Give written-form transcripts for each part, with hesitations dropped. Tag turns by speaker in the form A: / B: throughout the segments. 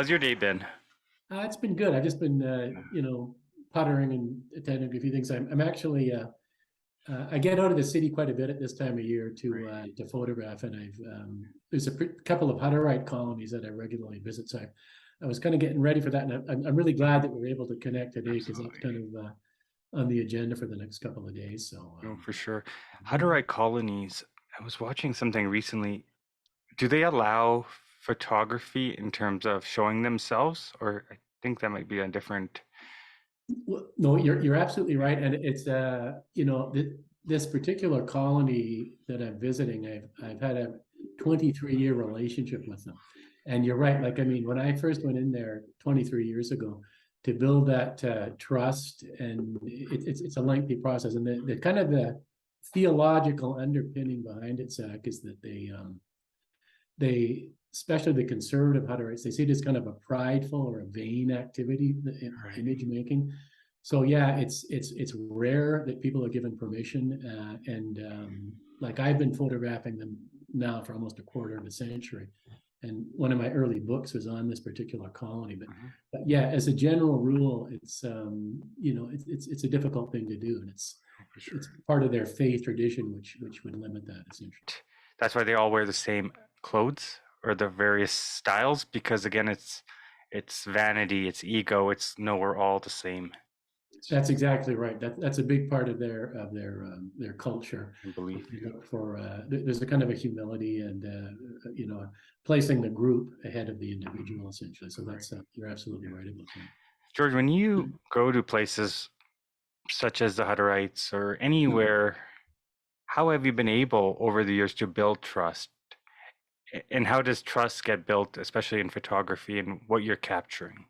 A: How's your day been?
B: It's been good. I've just been, puttering and attending a few things. I'm actually, I get out of the city quite a bit at this time of year to photograph, and there's a couple of Hutterite colonies that I regularly visit. So I was kind of getting ready for that, and I'm really glad that we're able to connect today because that's kind of on the agenda for the next couple of days. So,
A: No, for sure. Hutterite colonies. I was watching something recently. Do they allow photography in terms of showing themselves, or I think that might be a different.
B: well, no, you're absolutely right, and it's this particular colony that I'm visiting, I've had a 23-year relationship with them, and you're right. Like, I mean, when I first went in there 23 years ago, to build that trust, and it's a lengthy process, and the kind of the theological underpinning behind it, Zach, is that they especially the conservative Hutterites, they see it as kind of a prideful or a vain activity, image making. So yeah, it's rare that people are given permission, and like I've been photographing them now for almost a quarter of a century, and one of my early books was on this particular colony. But yeah, as a general rule, it's it's a difficult thing to do, and it's part of their faith tradition, which would limit that essentially.
A: That's why they all wear the same clothes or the various styles, because again, it's vanity, it's ego, it's no, we're all the same.
B: That's exactly right. That's a big part of their culture.
A: I believe.
B: There's a kind of a humility and placing the group ahead of the individual essentially. So that's you're absolutely right about that.
A: George, when you go to places such as the Hutterites or anywhere, how have you been able over the years to build trust? And how does trust get built, especially in photography and what you're capturing?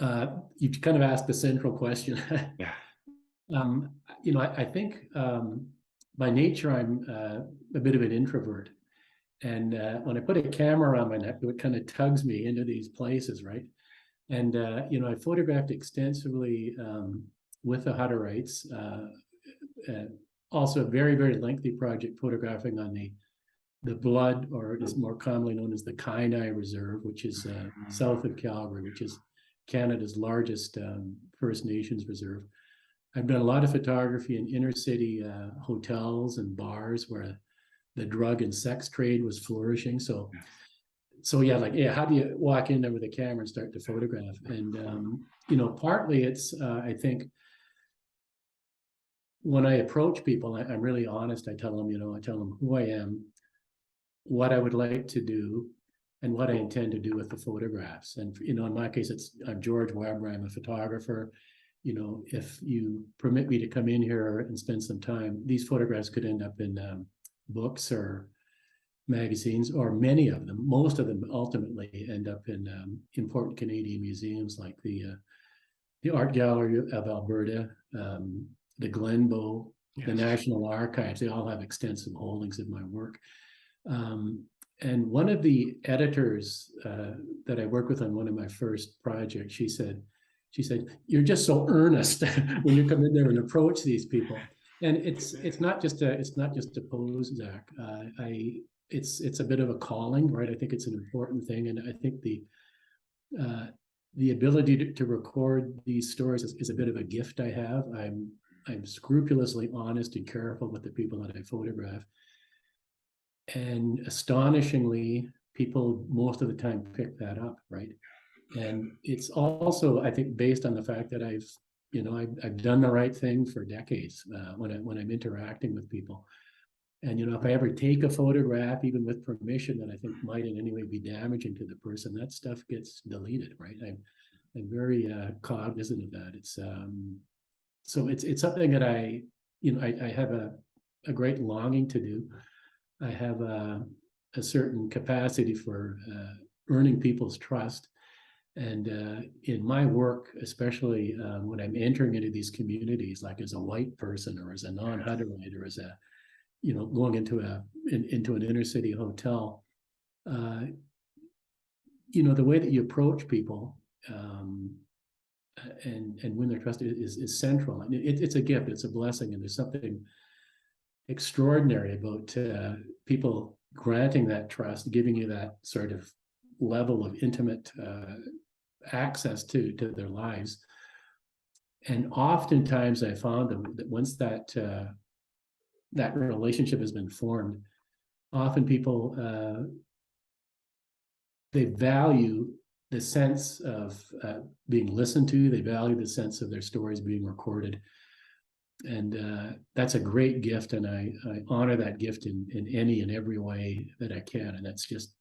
B: You kind of asked the central question.
A: Yeah.
B: I think by nature I'm a bit of an introvert, and when I put a camera around my neck, it kind of tugs me into these places, right? And I photographed extensively with the Hutterites. Also, a very, very lengthy project photographing on the Blood, or it is more commonly known as the Kyani Reserve, which is south of Calgary, which is Canada's largest First Nations reserve. I've done a lot of photography in inner city hotels and bars where the drug and sex trade was flourishing. So yeah, like, yeah, how do you walk in there with a camera and start to photograph? And partly it's I think when I approach people, I'm really honest. I tell them who I am, what I would like to do, and what I intend to do with the photographs. And in my case, I'm George Weber. I'm a photographer. If you permit me to come in here and spend some time, these photographs could end up in books or magazines, or many of them, most of them ultimately end up in important Canadian museums like the Art Gallery of Alberta, the Glenbow, the National Archives. They all have extensive holdings of my work. And one of the editors that I worked with on one of my first projects, she said, "You're just so earnest when you come in there and approach these people." And it's not just a pose, Zach. It's a bit of a calling, right? I think it's an important thing, and I think the ability to record these stories is a bit of a gift I have. I'm scrupulously honest and careful with the people that I photograph. And astonishingly, people most of the time pick that up, right? And it's also, I think, based on the fact that I've done the right thing for decades when I'm interacting with people. And if I ever take a photograph, even with permission, that I think might in any way be damaging to the person, that stuff gets deleted, right? I'm very cognizant of that. It's so it's something that I have a great longing to do. I have a certain capacity for earning people's trust. And in my work, especially when I'm entering into these communities, like as a white person or as a non-Hutterite or as a, going into an inner city hotel, the way that you approach people and win their trust is central. And it's a gift, it's a blessing, and there's something extraordinary about people granting that trust, giving you that sort of level of intimate access to their lives. And oftentimes I found that once that relationship has been formed, often people they value the sense of being listened to. They value the sense of their stories being recorded. And that's a great gift, and I honor that gift in any and every way that I can. And that's just,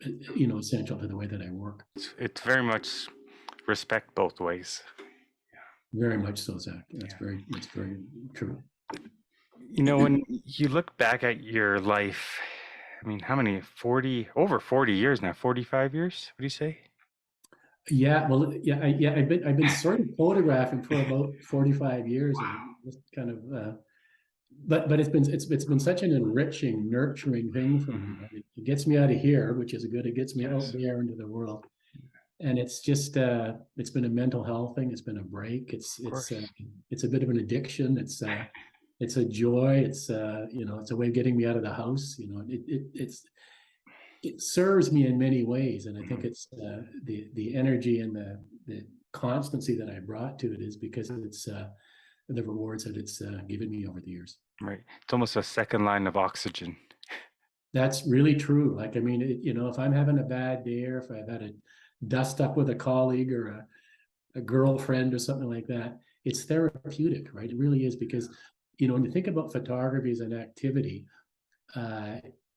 B: essential to the way that I work.
A: It's very much respect both ways.
B: Very much so, Zach. That's very true.
A: When you look back at your life, I mean, how many? Over 40 years now, 45 years, what do you say?
B: Yeah, well, I've been sort of photographing for about 45 years. Wow. And just kind of, but it's been such an enriching, nurturing thing for me. It gets me out of here, which is good. It gets me out there into the world, and it's just it's been a mental health thing. It's been a break. It's a bit of an addiction. It's a joy. It's it's a way of getting me out of the house. It serves me in many ways, and I think it's the energy and the constancy that I brought to it is because it's the rewards that it's given me over the years.
A: Right, it's almost a second line of oxygen.
B: That's really true. Like, I mean, if I'm having a bad day, or if I've had a dust up with a colleague or a girlfriend or something like that, it's therapeutic, right? It really is, because when you think about photography as an activity,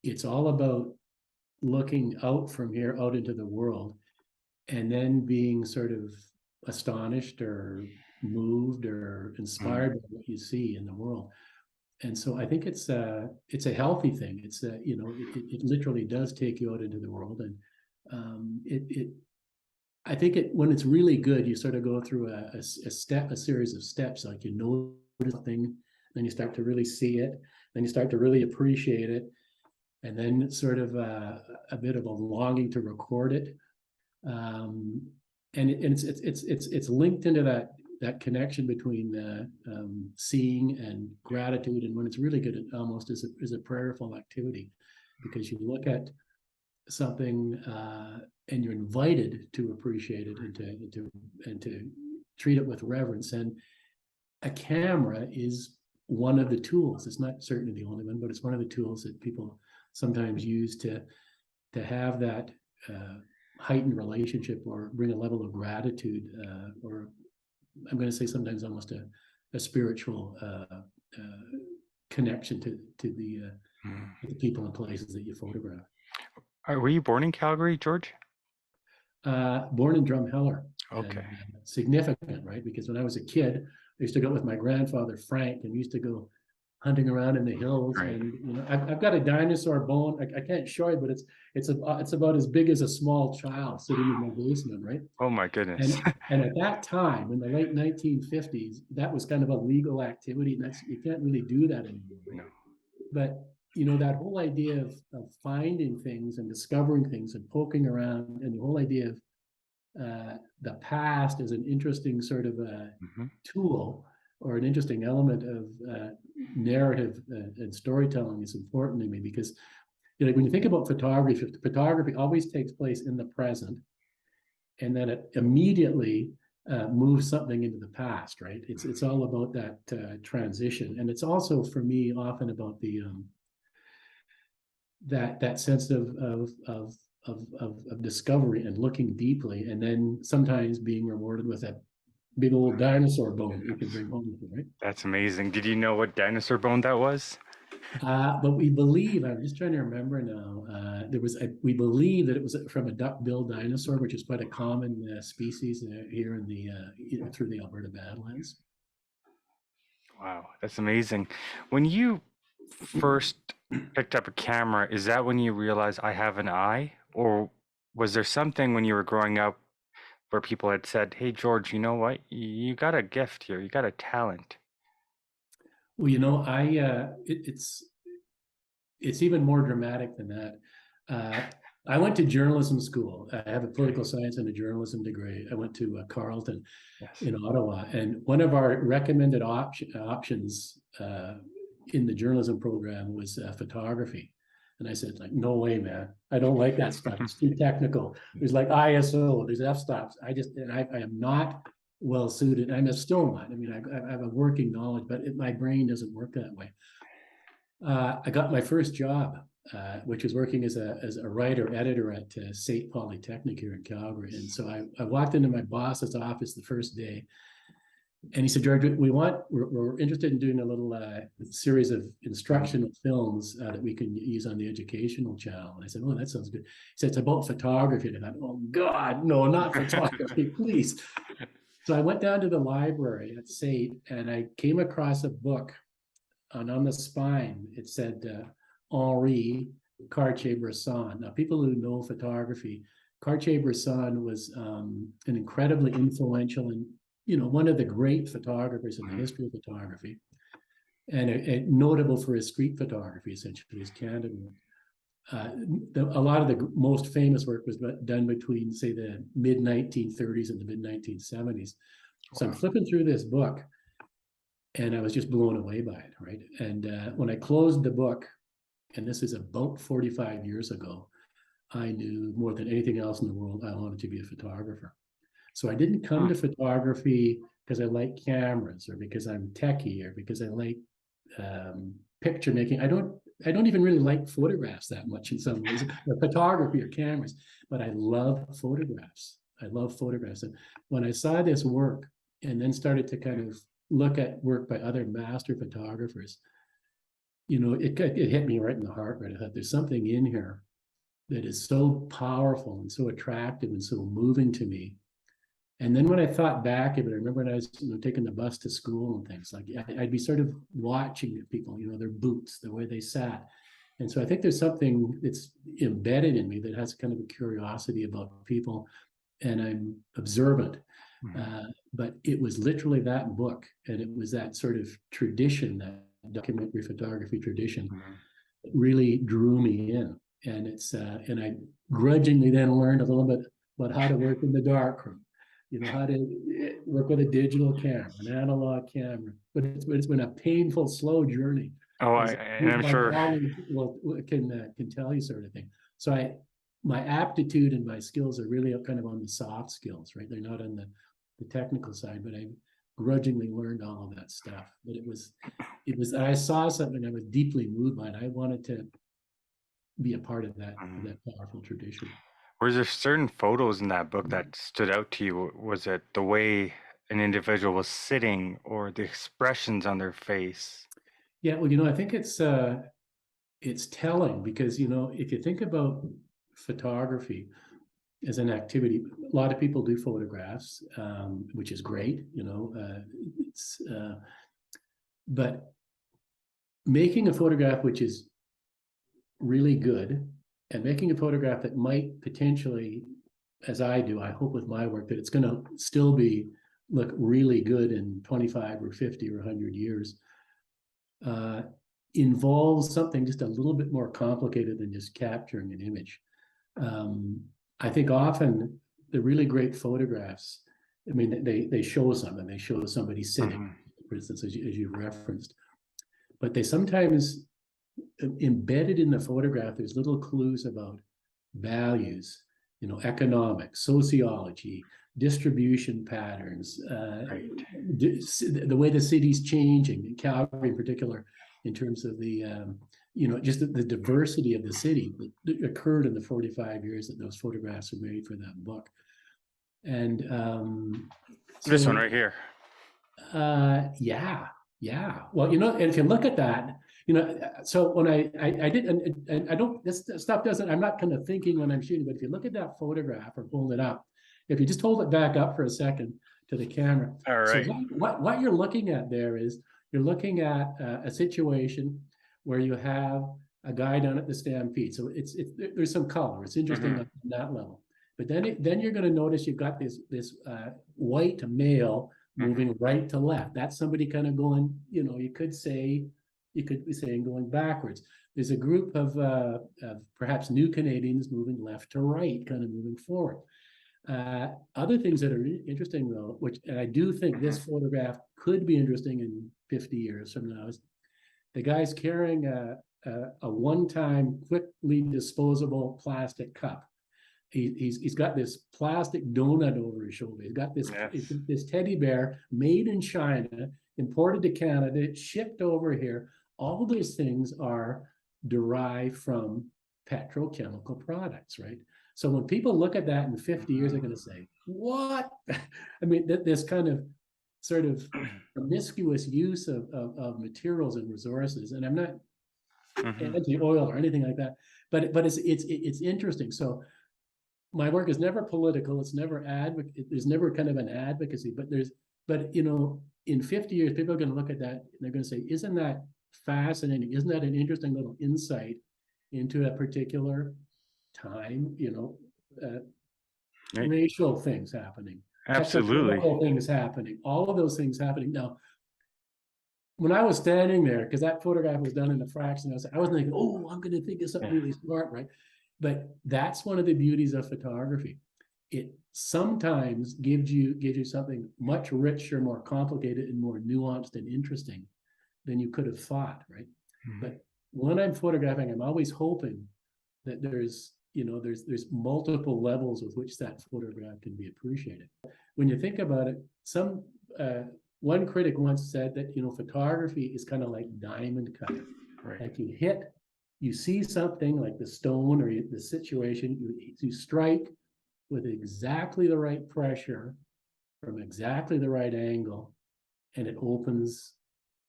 B: it's all about looking out from here out into the world, and then being sort of astonished or moved or inspired by what you see in the world. And so I think it's a healthy thing. It's it literally does take you out into the world, and I think when it's really good, you sort of go through a series of steps. Like, you notice something, then you start to really see it, then you start to really appreciate it, and then sort of a bit of a longing to record it, and it's linked into that connection between seeing and gratitude. And when it's really good, it almost is a prayerful activity, because you look at something and you're invited to appreciate it and to treat it with reverence. And a camera is one of the tools. It's not certainly the only one, but it's one of the tools that people sometimes use to have that heightened relationship, or bring a level of gratitude, or I'm going to say sometimes almost a spiritual connection to the people and places that you photograph.
A: Were you born in Calgary, George?
B: Born in Drumheller.
A: Okay.
B: And, significant, right? Because when I was a kid, I used to go with my grandfather Frank, and we used to go hunting around in the hills. Right. And I've got a dinosaur bone. I can't show you, but it's about as big as a small child sitting in my basement, right?
A: Oh my goodness!
B: And at that time, in the late 1950s, that was kind of a legal activity, and you can't really do that anymore. Right? No. But that whole idea of finding things and discovering things and poking around, and the whole idea of the past as an interesting sort of tool, or an interesting element of narrative and storytelling, is important to me, because when you think about photography always takes place in the present, and then it immediately moves something into the past, right? It's all about that transition, and it's also, for me, often about the that sense of discovery and looking deeply, and then sometimes being rewarded with that big old dinosaur bone you can bring home with you, right? That's
A: amazing. Did you know what dinosaur bone that was?
B: But we believe, I'm just trying to remember now, we believe that it was from a duck-billed dinosaur, which is quite a common species here in through the Alberta Badlands.
A: Wow, that's amazing. When you first picked up a camera, is that when you realized I have an eye? Or was there something when you were growing up where people had said, hey, George, you know what? You got a gift here. You got a talent.
B: Well, it's even more dramatic than that. I went to journalism school. I have a political science and a journalism degree. I went to Carleton in Ottawa. And one of our recommended options in the journalism program was photography. And I said, like, no way, man. I don't like that stuff. It's too technical. There's like ISO, there's f-stops. I am not well suited. I'm still not. I mean, I have a working knowledge, but my brain doesn't work that way. I got my first job, which was working as a writer, editor at State Polytechnic here in Calgary. And so I walked into my boss's office the first day, and he said, George, we're interested in doing a little series of instructional films that we can use on the educational channel. And I said, oh, that sounds good. He said, it's about photography. And I thought, oh God, no, not photography, please. So I went down to the library at SAIT, and I came across a book, and on the spine, it said Henri Cartier-Bresson. Now, people who know photography, Cartier-Bresson was an incredibly influential and one of the great photographers in the history of photography, and notable for his street photography, essentially, his candid work. A lot of the most famous work was done between, say, the mid-1930s and the mid-1970s. So I'm flipping through this book, and I was just blown away by it, right? And when I closed the book, and this is about 45 years ago, I knew more than anything else in the world I wanted to be a photographer. So I didn't come to photography because I like cameras, or because I'm techie, or because I like picture making. I don't even really like photographs that much in some ways, or photography or cameras, but I love photographs. I love photographs. And when I saw this work and then started to kind of look at work by other master photographers, it hit me right in the heart, right? I thought, there's something in here that is so powerful and so attractive and so moving to me. And then when I thought back of it, I remember when I was taking the bus to school and things, like I'd be sort of watching people, their boots, the way they sat. And so I think there's something that's embedded in me that has kind of a curiosity about people, and I'm observant. But it was literally that book, and it was that sort of tradition, that documentary photography tradition, that really drew me in. And and I grudgingly then learned a little bit about how to work in the darkroom, how to work with a digital camera, an analog camera. But it's been a painful, slow journey.
A: Oh, I'm sure.
B: Can tell you, sort of thing. So my aptitude and my skills are really kind of on the soft skills, right? They're not on the technical side, but I grudgingly learned all of that stuff. But it was, I saw something I was deeply moved by, and I wanted to be a part of that powerful tradition.
A: Was there certain photos in that book that stood out to you? Was it the way an individual was sitting, or the expressions on their face?
B: Yeah, well, I think it's telling, because if you think about photography as an activity, a lot of people do photographs, which is great, but making a photograph which is really good, and making a photograph that might potentially, as I do, I hope with my work, that it's going to still look really good in 25 or 50 or 100 years, involves something just a little bit more complicated than just capturing an image. I think often the really great photographs, I mean, they show something. They show somebody sitting, for instance, as you referenced, but they sometimes, embedded in the photograph, there's little clues about values, economics, sociology, distribution patterns, the way the city's changing, in Calgary in particular, in terms of the just the diversity of the city that occurred in the 45 years that those photographs were made for that book. And
A: this one right here.
B: Yeah. Well, and if you look at that, so when I did, and I don't, this stuff doesn't, I'm not kind of thinking when I'm shooting, but if you look at that photograph or hold it up, if you just hold it back up for a second to the camera.
A: All right.
B: So what you're looking at there is, you're looking at a situation where you have a guy down at the Stampede. So there's some color. It's interesting on that level. But then you're going to notice you've got this white male moving right to left. That's somebody kind of going, you could be saying going backwards. There's a group of perhaps new Canadians moving left to right, kind of moving forward. Other things that are interesting, though, and I do think this photograph could be interesting in 50 years from now, is The guy's carrying a one-time, quickly disposable plastic cup. He's got this plastic donut over his shoulder. He's got
A: Yes.
B: this teddy bear made in China, imported to Canada, shipped over here. All those things are derived from petrochemical products, right? So when people look at that in 50 years, they're going to say, what? I mean, this kind of sort of promiscuous use of materials and resources. And I'm not anti-oil or anything like that, but it's interesting. So my work is never political. It's never there's never kind of an advocacy, but you know, in 50 years, people are going to look at that and they're going to say, isn't that fascinating? Isn't that an interesting little insight into a particular time, you know,
A: Right.
B: racial things happening,
A: Absolutely.
B: things happening, all of those things happening. Now, when I was standing there, because that photograph was done in a fraction, I wasn't thinking, oh, I'm going to think of something really smart, right? But that's one of the beauties of photography. It sometimes gives you something much richer, more complicated, and more nuanced and interesting than you could have thought, right? But when I'm photographing, I'm always hoping that there's multiple levels with which that photograph can be appreciated. When you think about it, one critic once said that, you know, photography is kind of like diamond cutting.
A: Right.
B: Like you see something like the stone or the situation, you strike with exactly the right pressure from exactly the right angle, and it opens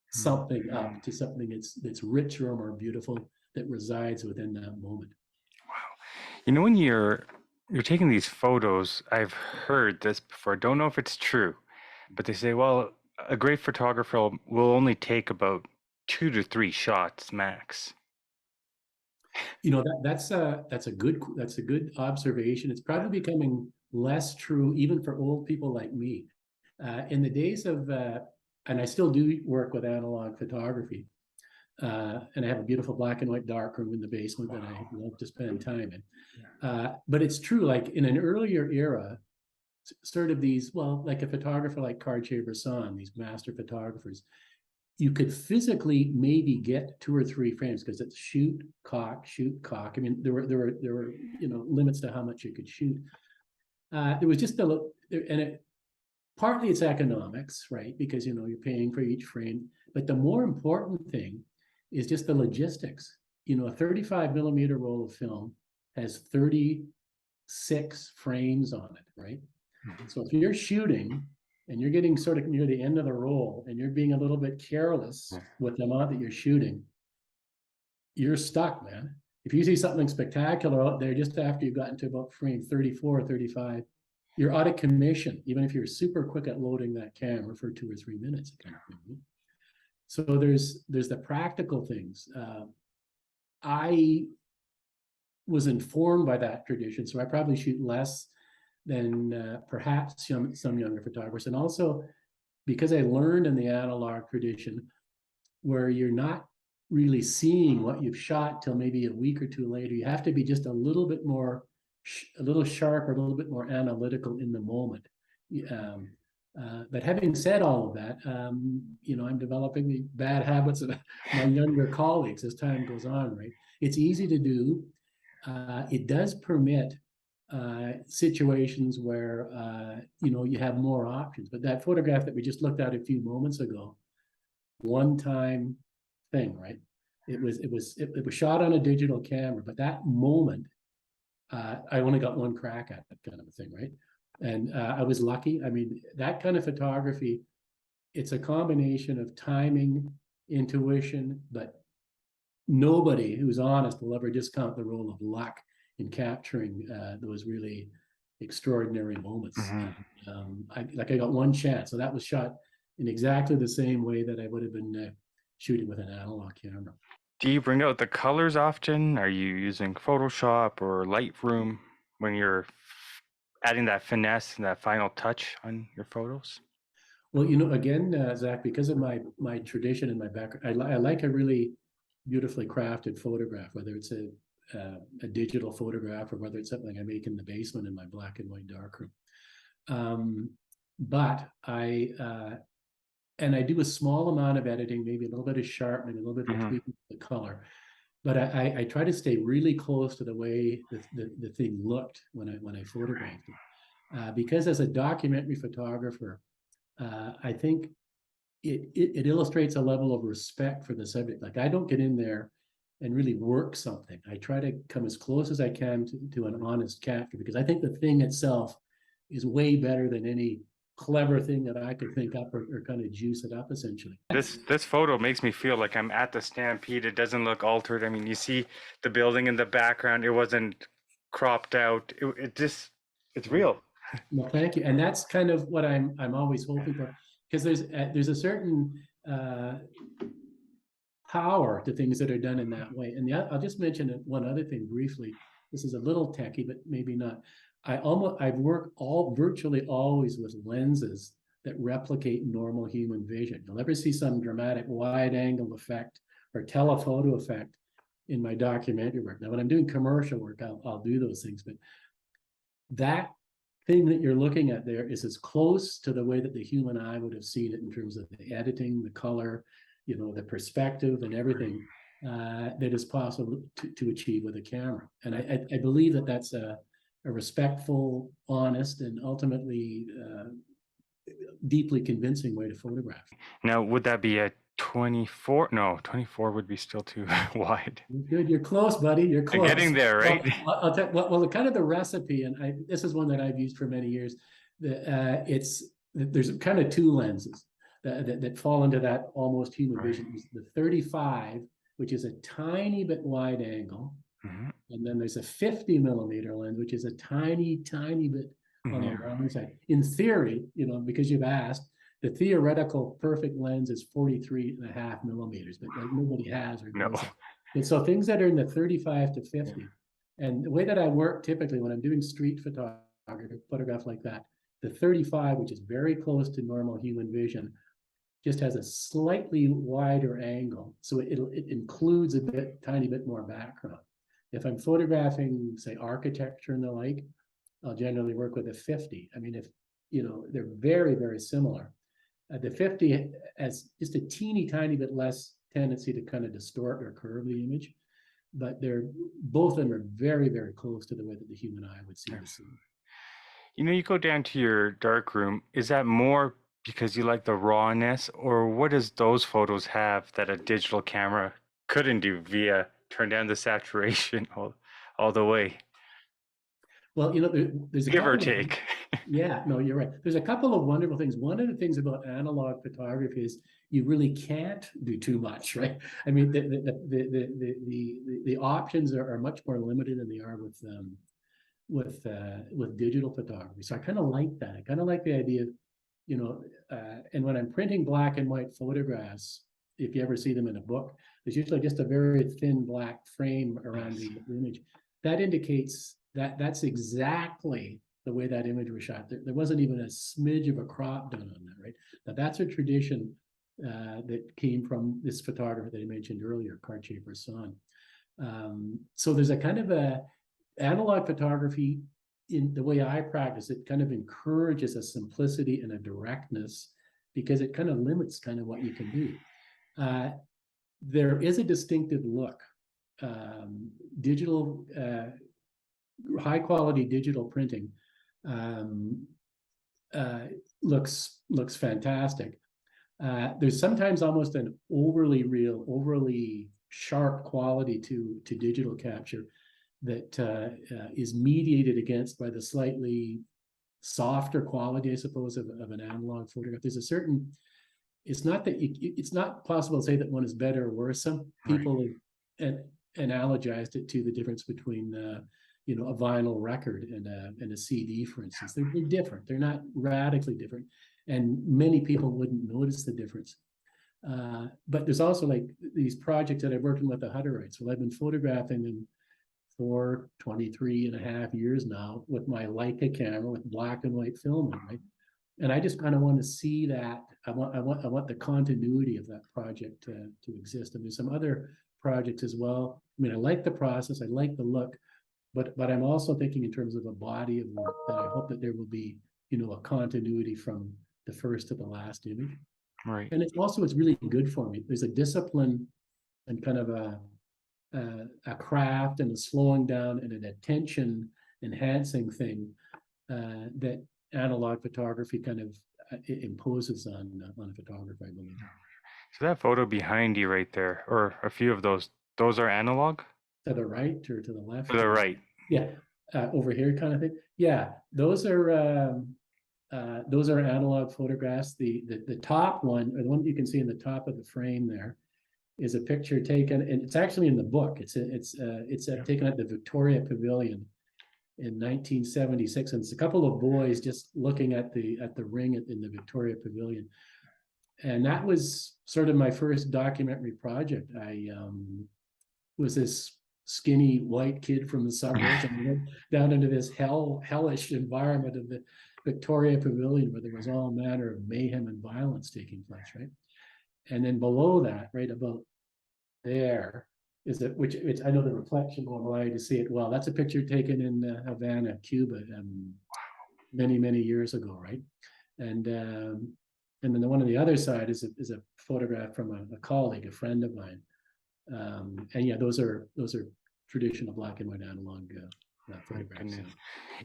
B: something up to something that's richer or more beautiful that resides within that moment.
A: Wow. You know, when you're taking these photos, I've heard this before. Don't know if it's true, but they say, well, a great photographer will only take about 2 to 3 shots max.
B: You know, that's a good observation. It's probably becoming less true even for old people like me. In the days of and I still do work with analog photography, and I have a beautiful black and white darkroom in the basement that I love to spend time in. But it's true, like in an earlier era, sort of these, well, like a photographer like Cartier-Bresson, these master photographers, you could physically maybe get 2 or 3 frames because it's shoot, cock, shoot, cock. I mean, there were you know, limits to how much you could shoot. There was just partly it's economics, right? Because, you know, you're paying for each frame. But the more important thing is just the logistics. You know, a 35 millimeter roll of film has 36 frames on it, right? So if you're shooting and you're getting sort of near the end of the roll and you're being a little bit careless with the amount that you're shooting, you're stuck, man. If you see something spectacular out there just after you've gotten to about frame 34 or 35, you're out of commission, even if you're super quick at loading that camera for 2 or 3 minutes, kind of thing. So there's the practical things. I was informed by that tradition, so I probably shoot less than perhaps some younger photographers. And also because I learned in the analog tradition where you're not really seeing what you've shot till maybe a week or 2 later, you have to be just a little bit more, a little sharper, a little bit more analytical in the moment. But having said all of that, you know, I'm developing the bad habits of my younger colleagues as time goes on, right? It's easy to do. It does permit situations where, you know, you have more options. But that photograph that we just looked at a few moments ago, one-time thing, right? It was shot on a digital camera, but that moment, I only got 1 crack at it, kind of a thing, right? And I was lucky. I mean, that kind of photography, it's a combination of timing, intuition, but nobody who's honest will ever discount the role of luck in capturing those really extraordinary moments. I got 1 chance, so that was shot in exactly the same way that I would have been shooting with an analog camera.
A: Do you bring out the colors often? Are you using Photoshop or Lightroom when you're adding that finesse and that final touch on your photos?
B: Well, you know, again, Zach, because of my tradition and my background, I like a really beautifully crafted photograph, whether it's a digital photograph or whether it's something I make in the basement in my black and white darkroom. But and I do a small amount of editing, maybe a little bit of sharpening, a little bit of
A: Hmm.
B: tweaking the color. But I try to stay really close to the way the thing looked when I photographed it. Because as a documentary photographer, I think it illustrates a level of respect for the subject. Like I don't get in there and really work something. I try to come as close as I can to an honest capture, because I think the thing itself is way better than any clever thing that I could think up or kind of juice it up essentially.
A: This photo makes me feel like I'm at the Stampede. It doesn't look altered. I mean, you see the building in the background. It wasn't cropped out. It just it's real.
B: Well, thank you. And that's kind of what I'm always hoping for, because there's a certain power to things that are done in that way. And I'll just mention one other thing briefly. This is a little techie, but maybe not. I've worked virtually always with lenses that replicate normal human vision. You'll never see some dramatic wide angle effect or telephoto effect in my documentary work. Now, when I'm doing commercial work, I'll do those things, but that thing that you're looking at there is as close to the way that the human eye would have seen it in terms of the editing, the color, the perspective and everything that is possible to achieve with a camera. And I believe that that's a respectful, honest, and ultimately deeply convincing way to photograph.
A: Now, would that be a 24? No, 24 would be still too wide.
B: Good, you're close, buddy. You're close.
A: Getting there, right?
B: Well, I'll tell well, kind of the recipe, and this is one that I've used for many years. There's kind of two lenses that fall into that almost human vision. The 35, which is a tiny bit wide angle, and then there's a 50 millimeter lens, which is a tiny bit on the wrong side. In theory, because you've asked, the theoretical perfect lens is 43.5 millimeters, but like nobody has or
A: No.
B: And so things that are in the 35 to 50, and the way that I work typically when I'm doing street photograph like that, the 35, which is very close to normal human vision, just has a slightly wider angle, so it includes a tiny bit more background. If I'm photographing, say, architecture and the like, I'll generally work with a 50. I mean, if they're very, very similar. The 50 has just a teeny tiny bit less tendency to kind of distort or curve the image, but both of them are very, very close to the way that the human eye would see the scene.
A: You go down to your darkroom. Is that more because you like the rawness, or what does those photos have that a digital camera couldn't do via turn down the saturation all the way?
B: Well, there's a
A: give or take.
B: Yeah, no, you're right. There's a couple of wonderful things. One of the things about analog photography is you really can't do too much, right? I mean, the options are much more limited than they are with digital photography. So I kind of like that. I kind of like the idea of, and when I'm printing black and white photographs, if you ever see them in a book, there's usually just a very thin black frame around the image. That indicates that's exactly the way that image was shot. There wasn't even a smidge of a crop done on that, right? Now that's a tradition that came from this photographer that I mentioned earlier, Cartier-Bresson. So there's a kind of a analog photography, in the way I practice it, kind of encourages a simplicity and a directness because it kind of limits kind of what you can do. There is a distinctive look. Digital, high quality digital printing looks fantastic. There's sometimes almost an overly real, overly sharp quality to digital capture that is mediated against by the slightly softer quality, I suppose, of an analog photograph. There's a certain, it's not possible to say that one is better or worse. Some people have analogized it to the difference between a vinyl record and a CD, for instance. They're different. They're not radically different, and many people wouldn't notice the difference. But there's also like these projects that I've worked on with the Hutterites. Well, I've been photographing them for 23.5 years now with my Leica camera with black and white filming, right? And I just kind of want to see that. I want the continuity of that project to exist. And there's some other projects as well. I mean, I like the process, I like the look, but I'm also thinking in terms of a body of work that I hope that there will be, a continuity from the first to the last image.
A: Right.
B: And it's really good for me. There's a discipline and kind of a craft and a slowing down and an attention enhancing thing that analog photography kind of imposes on a photographer, I believe.
A: So that photo behind you right there, or a few of those are analog?
B: To the right or to the left?
A: To the right.
B: Yeah, over here kind of thing. Yeah, those are analog photographs. The top one, or the one you can see in the top of the frame there, is a picture taken, and it's actually in the book. It's taken at the Victoria Pavilion in 1976, and it's a couple of boys just looking at the ring in the Victoria Pavilion, and that was sort of my first documentary project. I was this skinny white kid from the suburbs, and went down into this hellish environment of the Victoria Pavilion, where there was all manner of mayhem and violence taking place, right? And then below that, right about there, is it, which it's, I know the reflection won't allow you to see it well. That's a picture taken in Havana, Cuba, many years ago, right? And then the one on the other side is a photograph from a colleague, a friend of mine. And yeah, those are traditional black and white analog photographs.
A: Goodness.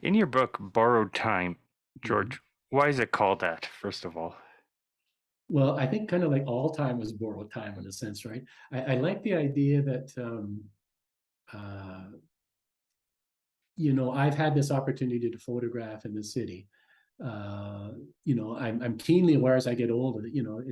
A: In your book, Borrowed Time, George, why is it called that, first of all?
B: Well, I think kind of like all time is borrowed time in a sense, right? I like the idea that, you know, I've had this opportunity to photograph in the city. You know, I'm keenly aware as I get older that, you know,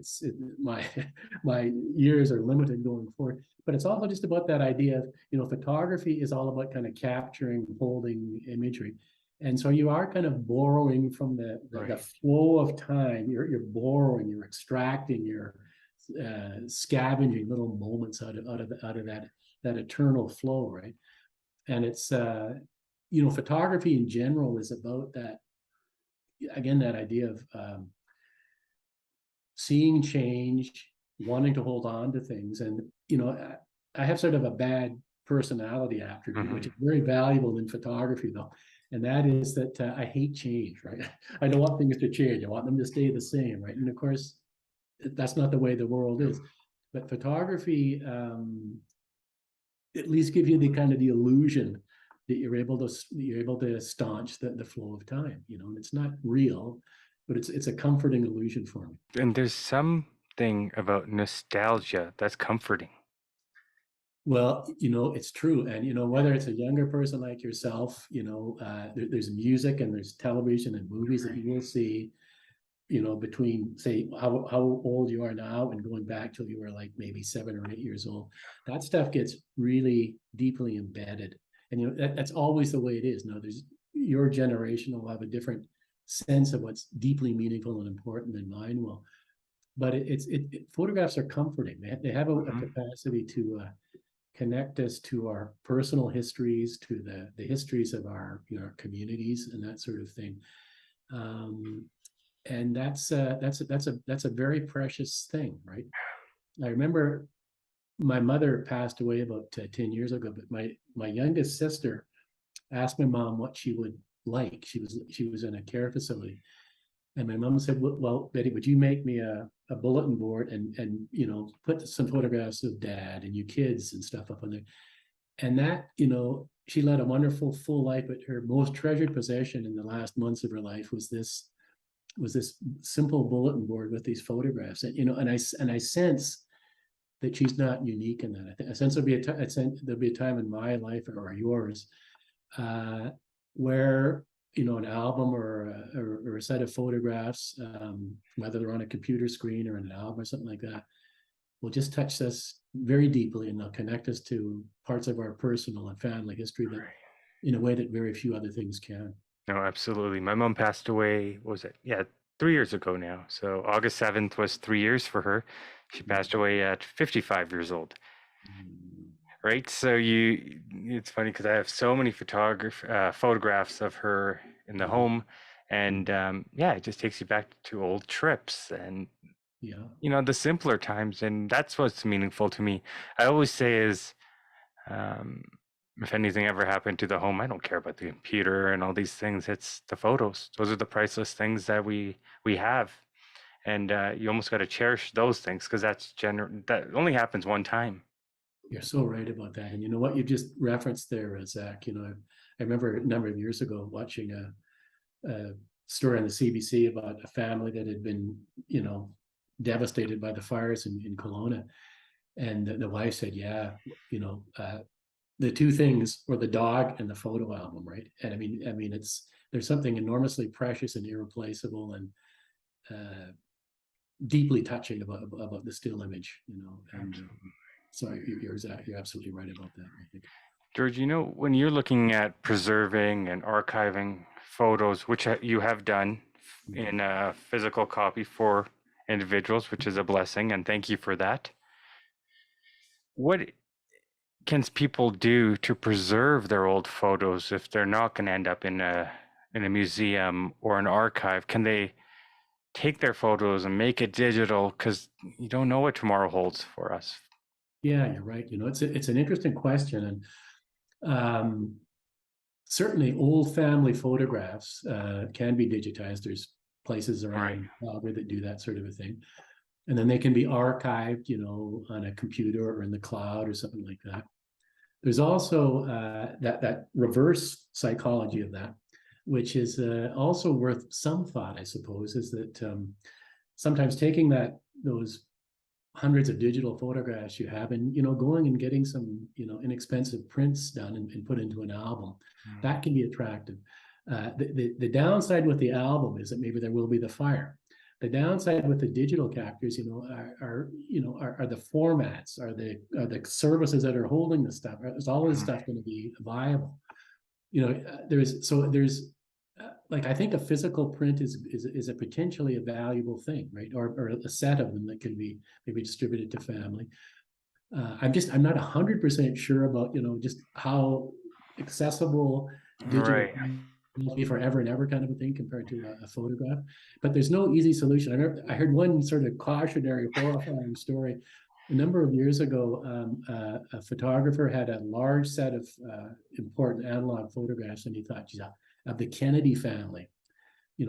B: my years are limited going forward, but it's also just about that idea of, you know, photography is all about kind of capturing, holding imagery. And so you are kind of borrowing from the flow of time. You're borrowing, you're extracting, you're scavenging little moments out of that eternal flow, right? And it's you know, photography in general is about that, again, that idea of seeing change, wanting to hold on to things. And, you know, I have sort of a bad personality attribute, which is very valuable in photography, though. And that is that I hate change, right? I don't want things to change. I want them to stay the same, right? And of course, that's not the way the world is. But photography at least gives you the kind of the illusion that you're able to staunch the flow of time, you know, and it's not real, but it's a comforting illusion for me.
A: And there's something about nostalgia that's comforting.
B: Well, you know, it's true. And, you know, whether it's a younger person like yourself, you know, there's music and there's television and movies that you will see, you know, between, say, how old you are now and going back till you were like maybe 7 or 8 years old. That stuff gets really deeply embedded. And, you know, that's always the way it is. Now, there's your generation will have a different sense of what's deeply meaningful and important than mine will. But photographs are comforting. They have a capacity to connect us to our personal histories, to the histories of our, you know, our communities and that sort of thing. And that's a very precious thing, right? I remember my mother passed away about 10 years ago, but my youngest sister asked my mom what she would like. She was in a care facility, and my mom said, "Well, Betty, would you make me a bulletin board and you know, put some photographs of Dad and you kids and stuff up on there?" And that, you know, she led a wonderful full life, but her most treasured possession in the last months of her life was this simple bulletin board with these photographs. And, you know, and I sense that she's not unique in that. I sense there'll be a time in my life or yours where, you know, an album or a set of photographs, whether they're on a computer screen or an album or something like that, will just touch us very deeply, and they'll connect us to parts of our personal and family history that, in a way that very few other things can.
A: No, absolutely. My mom passed away, what was it? Yeah, 3 years ago now. So August 7th was 3 years for her. She passed away at 55 years old. Right? So it's funny because I have so many photographs of her in the home. And yeah, it just takes you back to old trips and, you know, the simpler times. And that's what's meaningful to me. I always say is, if anything ever happened to the home, I don't care about the computer and all these things. It's the photos. Those are the priceless things that we have. and you almost got to cherish those things because that only happens one time.
B: You're so right about that. And you know what you just referenced there, Zach, I remember a number of years ago watching a story on the CBC about a family that had been, devastated by the fires in Kelowna. And the wife said, yeah, the two things were the dog and the photo album, right? And I mean, there's something enormously precious and irreplaceable and deeply touching about the still image, And so you're absolutely right about that, I think.
A: George, when you're looking at preserving and archiving photos, which you have done in a physical copy for individuals, which is a blessing, and thank you for that. What can people do to preserve their old photos if they're not going to end up in a museum or an archive? Can they take their photos and make it digital? Because you don't know what tomorrow holds for us.
B: Yeah, you're right. It's an interesting question, and certainly old family photographs can be digitized. There's places around Calgary that do that sort of a thing, and then they can be archived, on a computer or in the cloud or something like that. There's also that reverse psychology of that, which is also worth some thought, I suppose, is that sometimes taking those hundreds of digital photographs you have and, going and getting some, inexpensive prints done and put into an album, that can be attractive. The downside with the album is that maybe there will be the fire. The downside with the digital captures, are the formats, are the services that are holding the stuff. Is all this stuff going to be viable? There's I think a physical print is a potentially a valuable thing, right? Or a set of them that can be maybe distributed to family. I'm not 100% sure about just how accessible digital will be forever and ever kind of a thing compared to a photograph. But there's no easy solution. I heard one sort of cautionary, horrifying story. A number of years ago, a photographer had a large set of important analog photographs, and he thought, geez, of the Kennedy family,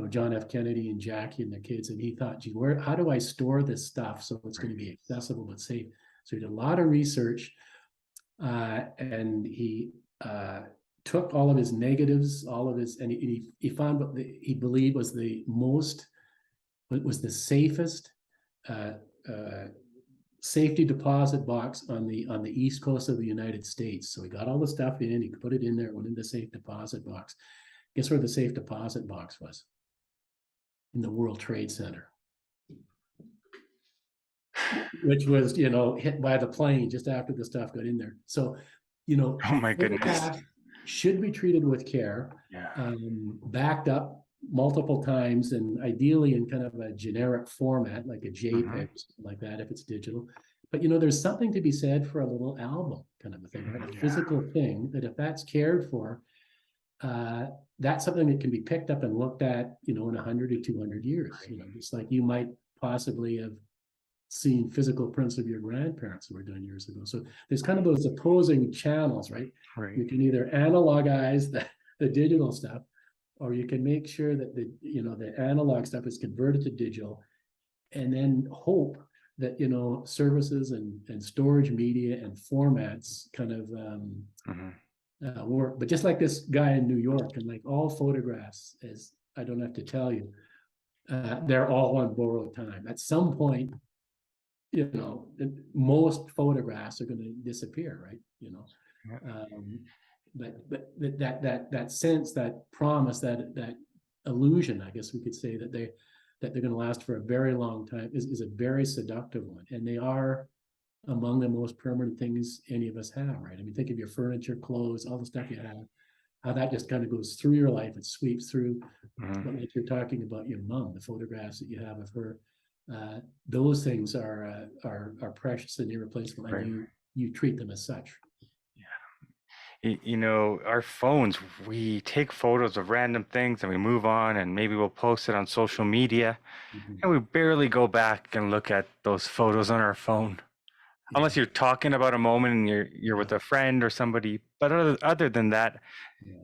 B: John F. Kennedy and Jackie and the kids. And he thought, gee, how do I store this stuff so it's going to be accessible but safe? So he did a lot of research, and he took all of his negatives, and he found what he believed was the safest safety deposit box on the east coast of the United States. So he got all the stuff in, he put it in there, it went in the safe deposit box. Guess where the safe deposit box was? In the World Trade Center, which was, hit by the plane just after the stuff got in there. So,
A: oh my goodness,
B: should be treated with care, backed up multiple times, and ideally in kind of a generic format, like a JPEG, or something like that, if it's digital. But, there's something to be said for a little album kind of a thing, right? A physical thing that if that's cared for, that's something that can be picked up and looked at, in 100 or 200 years, just like you might possibly have seen physical prints of your grandparents who were done years ago. So there's kind of those opposing channels, right? You can either analogize the digital stuff, or you can make sure that the analog stuff is converted to digital, and then hope that, services and storage media and formats kind of work. But just like this guy in New York, and like all photographs, as I don't have to tell you, they're all on borrowed time. At some point, most photographs are going to disappear, right? But that sense, that promise, that illusion, I guess we could say, that they're going to last for a very long time is a very seductive one, and they are among the most permanent things any of us have, right? I mean, think of your furniture, clothes, all the stuff you have, how that just kind of goes through your life. It sweeps through. But like you're talking about your mom, the photographs that you have of her, those things are precious and irreplaceable, and you treat them as such.
A: Our phones, we take photos of random things and we move on, and maybe we'll post it on social media, and we barely go back and look at those photos on our phone. Unless you're talking about a moment and you're with a friend or somebody. But other than that,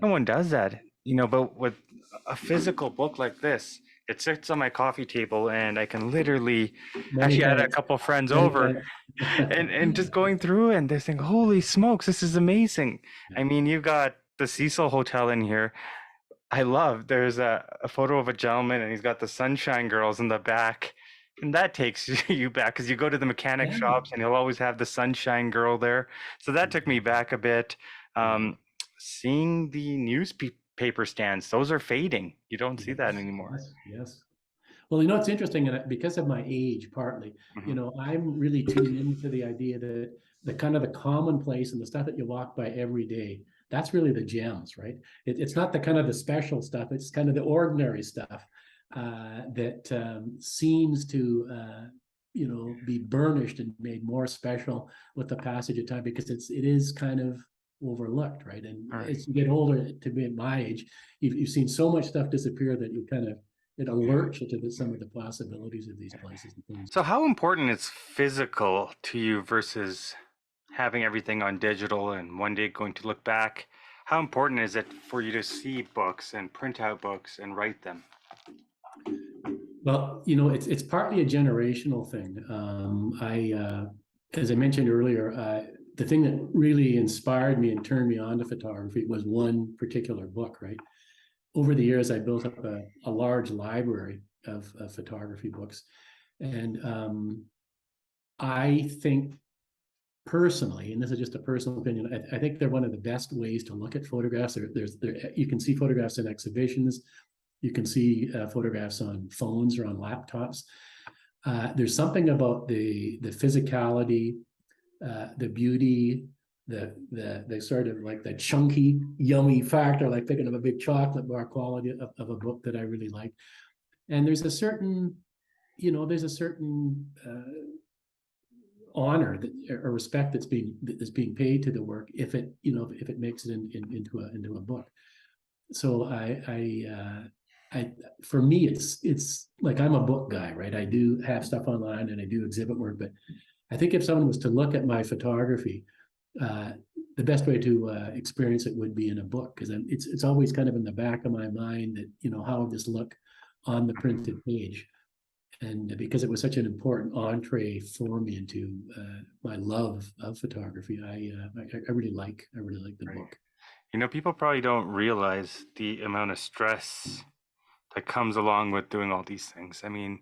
A: no one does that. But with a physical book like this, It sits on my coffee table, and I can literally
B: Many
A: actually I had a
B: thanks.
A: couple friends
B: Many
A: over,
B: thanks.
A: and just going through and they're saying, "Holy smokes, this is amazing!"
B: Yeah.
A: I mean, you've got the Cecil Hotel in here. I love. There's a photo of a gentleman, and he's got the Sunshine Girls in the back, and that takes you back because you go to the mechanic
B: Yeah.
A: shops, and he'll always have the Sunshine Girl there. So that took me back a bit.
B: Yeah.
A: Seeing the newspaper stands, those are fading. You don't see that
B: Yes,
A: anymore.
B: yes, yes. Well, it's interesting, and because of my age, partly,
A: Mhm.
B: I'm really tuning into the idea that the kind of the commonplace and the stuff that you walk by every day, that's really the gems, right? It's not the kind of the special stuff, it's kind of the ordinary stuff that seems to, be burnished and made more special with the passage of time because it is kind of overlooked, right? And
A: All right.
B: as you get older, to be at my age, you've seen so much stuff disappear that you kind of it alerts you to some of the possibilities of these places and things.
A: So, how important is physical to you versus having everything on digital and one day going to look back? How important is it for you to see books and print out books and write them?
B: Well, it's partly a generational thing. As I mentioned earlier, the thing that really inspired me and turned me on to photography was one particular book, right? Over the years, I built up a large library of photography books. And I think personally, and this is just a personal opinion, I think they're one of the best ways to look at photographs. You can see photographs in exhibitions. You can see photographs on phones or on laptops. There's something about the physicality, the beauty, the sort of like the chunky, yummy factor, like thinking of a big chocolate bar quality of a book that I really like. And there's a certain, honor or respect that's being paid to the work if it makes it into a book. So I for me it's like I'm a book guy, right? I do have stuff online and I do exhibit work, but I think if someone was to look at my photography, uh, the best way to experience it would be in a book because it's always kind of in the back of my mind that how would this look on the printed page, and because it was such an important entree for me into my love of photography, I really like the
A: Right.
B: book.
A: People probably don't realize the amount of stress that comes along with doing all these things. I mean,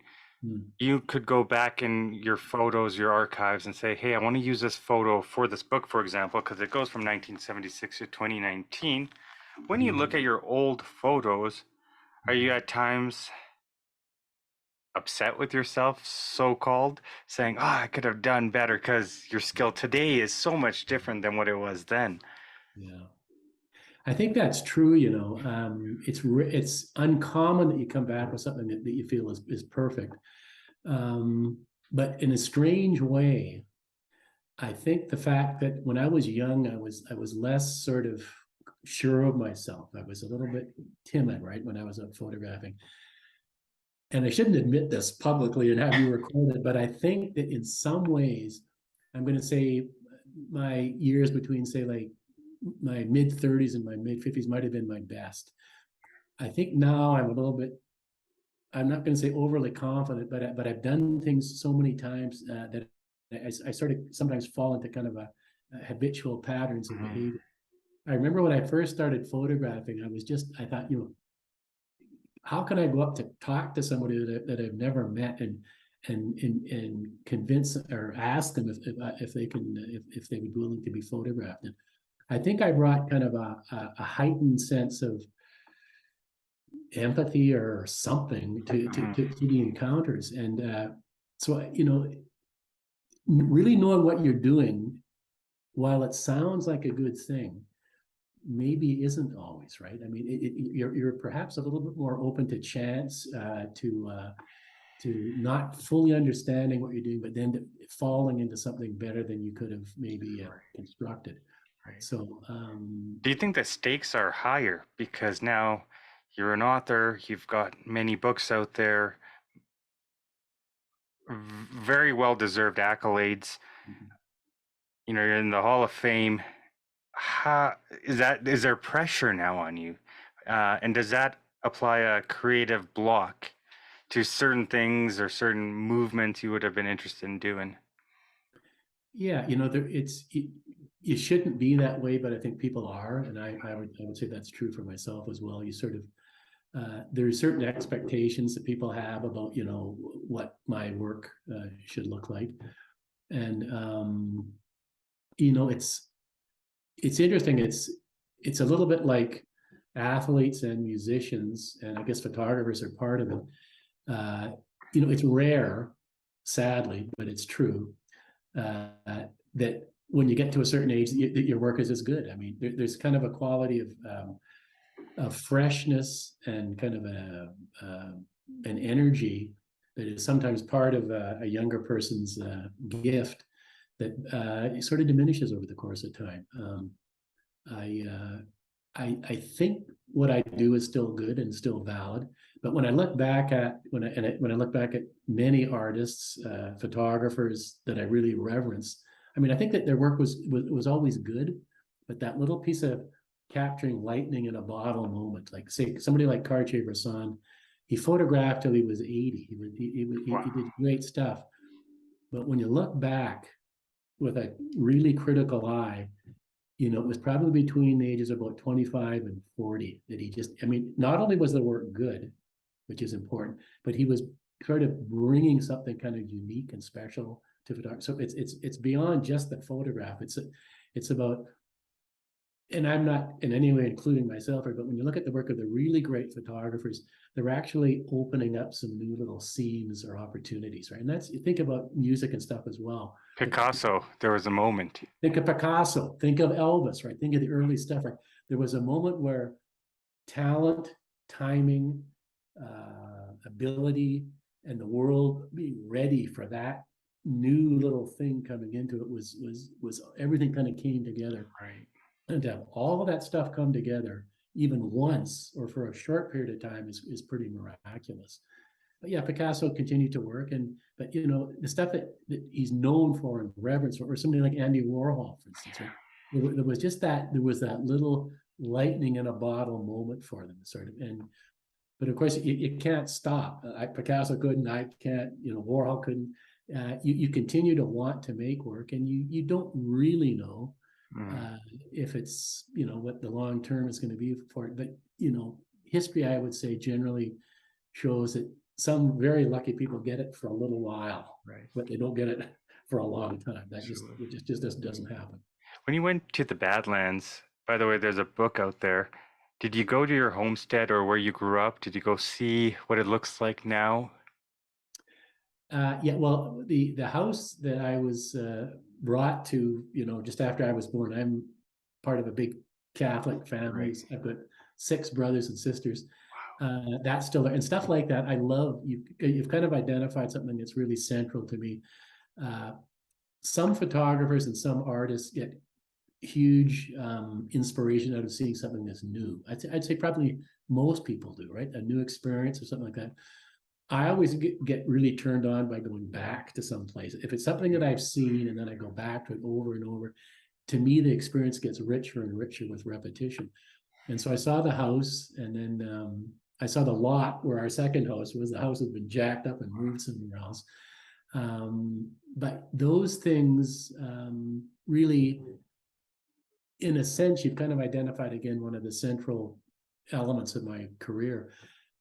A: you could go back in your photos, your archives, and say, hey, I want to use this photo for this book, for example, because it goes from 1976 to 2019. When you look at your old photos, are you at times upset with yourself, so called, saying, I could have done better because your skill today is so much different than what it was then?
B: Yeah, I think that's true. It's uncommon that you come back with something that you feel is perfect. But in a strange way, I think the fact that when I was young, I was less sort of sure of myself. I was a little bit timid, right, when I was up photographing. And I shouldn't admit this publicly and have you record it, but I think that in some ways, I'm going to say my years between, say, like my mid 30s and my mid 50s might have been my best. I think now I'm a little bit, I'm not going to say overly confident, but I've done things so many times that I sort of sometimes fall into kind of a habitual patterns of behavior. I remember when I first started photographing, I thought, how can I go up to talk to somebody that I've never met and convince or ask them if they can if they would be willing to be photographed? And I think I brought kind of a heightened sense of empathy or something to the encounters, and so really knowing what you're doing, while it sounds like a good thing, maybe isn't always right. I mean, you're perhaps a little bit more open to chance, to not fully understanding what you're doing, but then falling into something better than you could have maybe constructed.
A: Right.
B: So,
A: Do you think the stakes are higher because now you're an author, you've got many books out there, very well-deserved accolades, you're in the Hall of Fame. How is there pressure now on you? And does that apply a creative block to certain things or certain movements you would have been interested in doing?
B: Yeah, you shouldn't be that way, but I think people are, and I would say that's true for myself as well. You sort of there's certain expectations that people have about what my work should look like, and it's interesting. It's a little bit like athletes and musicians, and I guess photographers are part of it. It's rare, sadly, but it's true that when you get to a certain age, that your work is as good. I mean, there's kind of a quality of freshness and kind of an energy that is sometimes part of a younger person's gift that sort of diminishes over the course of time. I think what I do is still good and still valid, but when I look back at when I look back at many artists, photographers that I really reverence, I mean, I think that their work was always good, but that little piece of capturing lightning in a bottle moment, like say somebody like Cartier-Bresson, he photographed till he was 80. He did great stuff, but when you look back with a really critical eye, it was probably between the ages of about 25 and 40 that I mean, not only was the work good, which is important, but he was sort of bringing something kind of unique and special to photography. So it's beyond just the photograph. It's about, and I'm not in any way including myself here, but when you look at the work of the really great photographers, they're actually opening up some new little seams or opportunities, right? And you think about music and stuff as well.
A: Picasso, there was a moment.
B: Think of Picasso, think of Elvis, right? Think of the early stuff, right? There was a moment where talent, timing, ability, and the world being ready for that new little thing coming into it was everything kind of came together.
A: Right.
B: And to have all of that stuff come together even once or for a short period of time is pretty miraculous. But yeah, Picasso continued to work, but the stuff that he's known for and reverence for, or somebody like Andy Warhol, for instance, right? There was that little lightning in a bottle moment for them, sort of. But of course, you can't stop. Picasso couldn't, I can't, Warhol couldn't. You continue to want to make work, and you don't really know if it's what the long term is going to be for it. But history, I would say, generally shows that some very lucky people get it for a little while,
A: right,
B: but they don't get it for a long time. That just doesn't happen.
A: When you went to the Badlands, by the way, there's a book out there. Did you go to your homestead or where you grew up? Did you go see what it looks like now?
B: Yeah, well, the house that I was brought to, just after I was born, I'm part of a big Catholic family.
A: Right.
B: I've got 6 brothers and sisters. That's still there, and stuff like that. I love you've kind of identified something that's really central to me. Some photographers and some artists get huge inspiration out of seeing something that's new. I'd say probably most people do, right? A new experience or something like that. I always get really turned on by going back to some place. If it's something that I've seen and then I go back to it over and over, to me, the experience gets richer and richer with repetition. And so I saw the house, and then I saw the lot where our second house was. The house had been jacked up and moved somewhere else. But those things really, in a sense, you've kind of identified again one of the central elements of my career.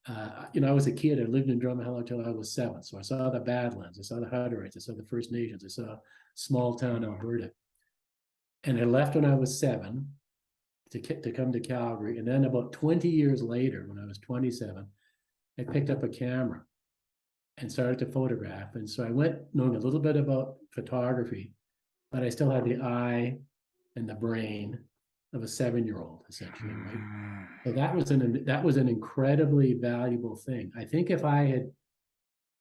B: I was a kid. I lived in Drumahella until I was 7. So I saw the Badlands, I saw the Hutterites, I saw the First Nations, I saw small town Alberta. And I left when I was 7 to come to Calgary. And then about 20 years later, when I was 27, I picked up a camera and started to photograph. And so I went knowing a little bit about photography, but I still had the eye and the brain of a 7-year-old, essentially, right? So that was an incredibly valuable thing. I think if I had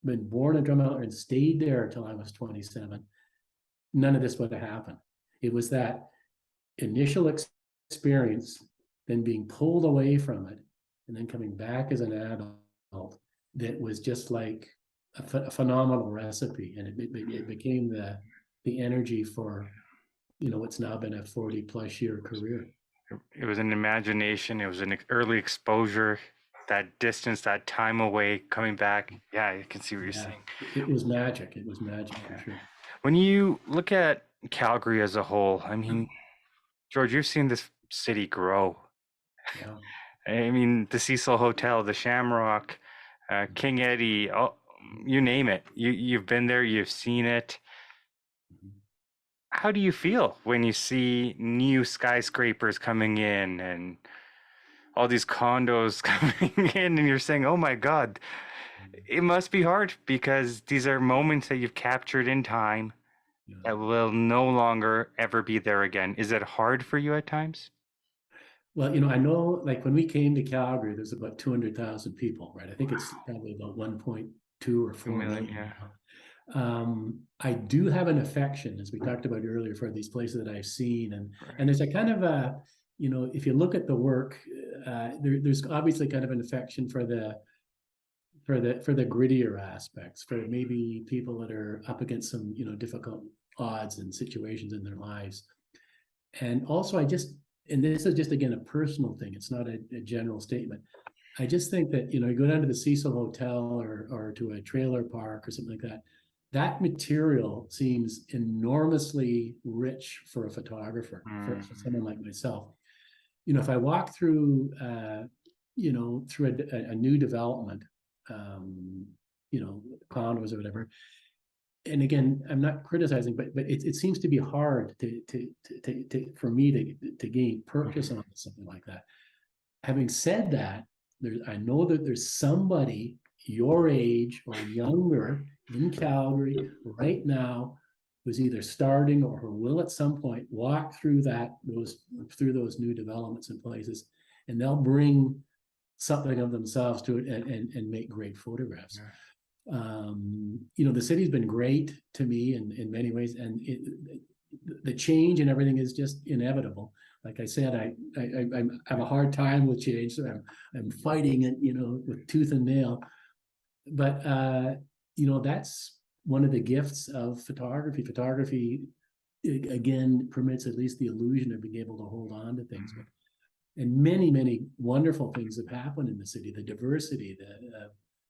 B: been born in Drumahella and stayed there until I was 27, none of this would have happened. It was that initial experience, then being pulled away from it, and then coming back as an adult, that was just like a phenomenal recipe, and it became the energy for what's now been a 40+ year career.
A: It was an imagination. It was an early exposure that distance, that time away, coming back. Yeah, I can see what you're
B: Yeah,
A: saying.
B: it was magic. It was magic for
A: Yeah.
B: sure.
A: When you look at Calgary as a whole, I mean, George, you've seen this city grow.
B: Yeah.
A: I mean, the Cecil Hotel, the Shamrock, King Eddie, you name it. You've been there, you've seen it. How do you feel when you see new skyscrapers coming in and all these condos coming in, and you're saying, "Oh my God, it must be hard because these are moments that you've captured in time
B: Yeah.
A: that will no longer ever be there again." Is it hard for you at times?
B: Well, I know like when we came to Calgary, there's about 200,000 people, right? I think it's probably about 1.2 or 4
A: Million,
B: million
A: yeah.
B: now. I do have an affection, as we talked about earlier, for these places that I've seen, and there's a kind of a, if you look at the work, there's obviously kind of an affection for the grittier aspects, for maybe people that are up against some difficult odds and situations in their lives, and also and this is just again a personal thing. It's not a general statement. I just think that you go down to the Cecil Hotel or to a trailer park or something like that. That material seems enormously rich for a photographer, for someone like myself. If I walk through, through a new development, condos or whatever. And again, I'm not criticizing, but it seems to be hard for me to gain purchase on something like that. Having said that, I know that there's somebody your age or younger in Calgary right now who's either starting or who will at some point walk through those new developments and places, and they'll bring something of themselves to it and make great photographs. The city's been great to me in many ways, and the change and everything is just inevitable. Like I said, I have a hard time with change, so I'm fighting it, with tooth and nail. But that's one of the gifts of photography. Photography, again, permits at least the illusion of being able to hold on to things. And many, many wonderful things have happened in the city. The diversity,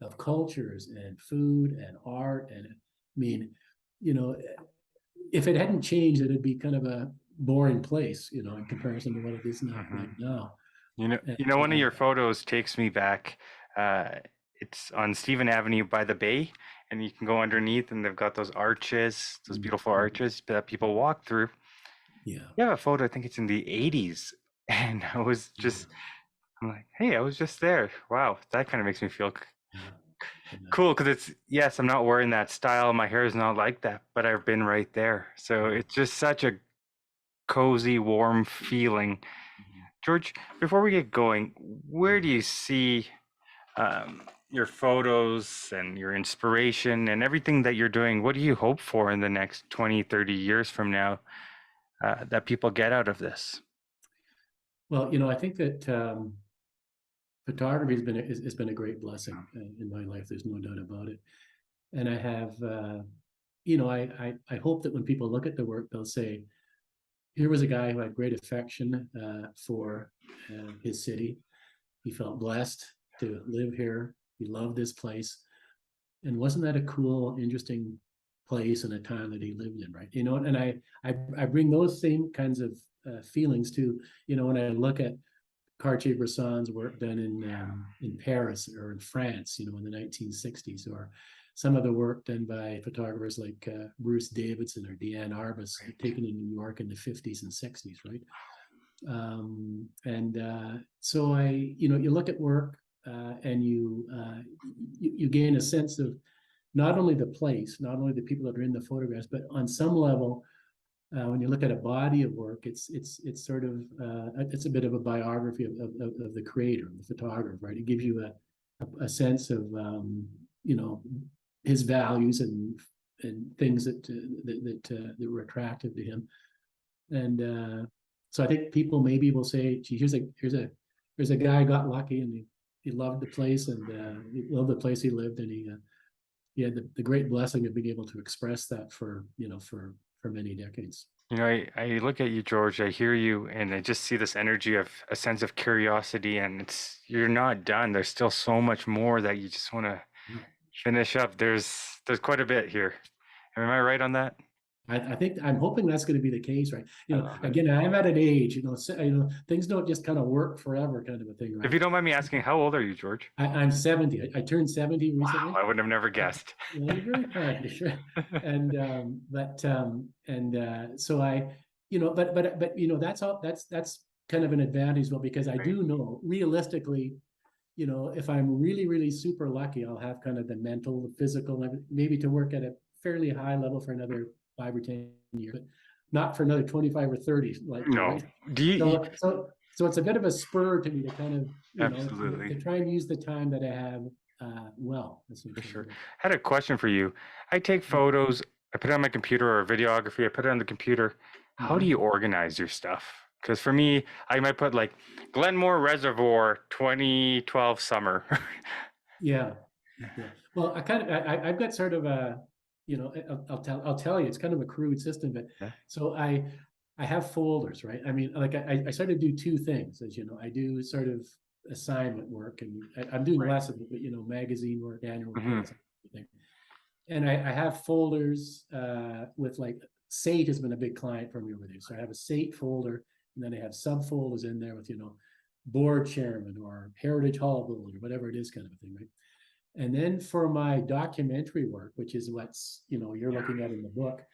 B: of cultures and food and art, and I mean, if it hadn't changed, it'd be kind of a boring place, in comparison to what it is now, right now.
A: One of your photos takes me back. It's on Stephen Avenue by the bay, and you can go underneath, and they've got those arches, those beautiful arches that people walk through.
B: Yeah.
A: You have a photo, I think it's in the 80s, and I'm like, hey, I was just there. Wow, that kind of makes me feel cool, because I'm not wearing that style. My hair is not like that, but I've been right there. So it's just such a cozy, warm feeling. George, before we get going, where do you see your photos and your inspiration and everything that you're doing? What do you hope for in the next 20, 30 years from now that people get out of this?
B: Well, I think that photography has been a great blessing in my life. There's no doubt about it. And I have, I hope that when people look at the work, they'll say, here was a guy who had great affection for his city. He felt blessed to live here. He loved this place. And wasn't that a cool, interesting place and a time that he lived in, right? And I bring those same kinds of feelings to, when I look at Cartier-Bresson's work done in Paris or in France, in the 1960s, or some of the work done by photographers like Bruce Davidson or Deanne Arbus, taken in New York in the 50s and 60s, right? So you look at work and you gain a sense of not only the place, not only the people that are in the photographs, but on some level, when you look at a body of work, it's sort of it's a bit of a biography of the creator, the photographer, right? It gives you a sense of his values and things that were attractive to him, and so I think people maybe will say, "Gee, here's a guy who got lucky and he loved the place and he loved the place he lived, and he had the great blessing of being able to express that for many decades."
A: You know, I look at you, George, I hear you, and I just see this energy of a sense of curiosity, and you're not done. There's still so much more that you just want to
B: Yeah.
A: finish up. There's quite a bit here. Am I right on that?
B: I think I'm hoping that's going to be the case, right?
A: I love it.
B: Again, I'm at an age, things don't just kind of work forever, kind of a thing,
A: If
B: right?
A: you don't mind me asking, how old are you, George?
B: I'm 70. I turned 70
A: Wow,
B: recently.
A: I would have never guessed.
B: Well, you're very kind, sure. And so that's all. That's kind of an advantage, well, because I
A: Right.
B: do know realistically, if I'm really, really super lucky, I'll have kind of the mental, the physical, maybe to work at a fairly high level for another 5 or 10 years, but not for another 25 or 30, likely,
A: No.
B: right?
A: Do you,
B: So it's a bit of a spur to me to kind of,
A: absolutely,
B: to try and use the time that I have well,
A: for
B: essentially.
A: sure. I had a question for you. I take photos, I put it on my computer or videography, I put it on the computer. How do
B: Mhm.
A: you organize your stuff? Because for me, I might put like Glenmore Reservoir 2012 summer.
B: Yeah, yeah. Well, I've got sort of a, I'll tell you, it's kind of a crude system, but
A: Yeah.
B: so I have folders, right? I mean, like I sort of do two things, as you know. I do sort of assignment work, and I'm doing
A: Right.
B: less of it, but magazine work, annual
A: Hmm.
B: reports, everything. And I have folders with like SATE has been a big client for me over there. So I have a SATE folder, and then I have subfolders in there with board chairman or Heritage Hall builder, whatever it is, kind of a thing, right? And then for my documentary work, which is what's you're
A: Yeah.
B: looking at in the book,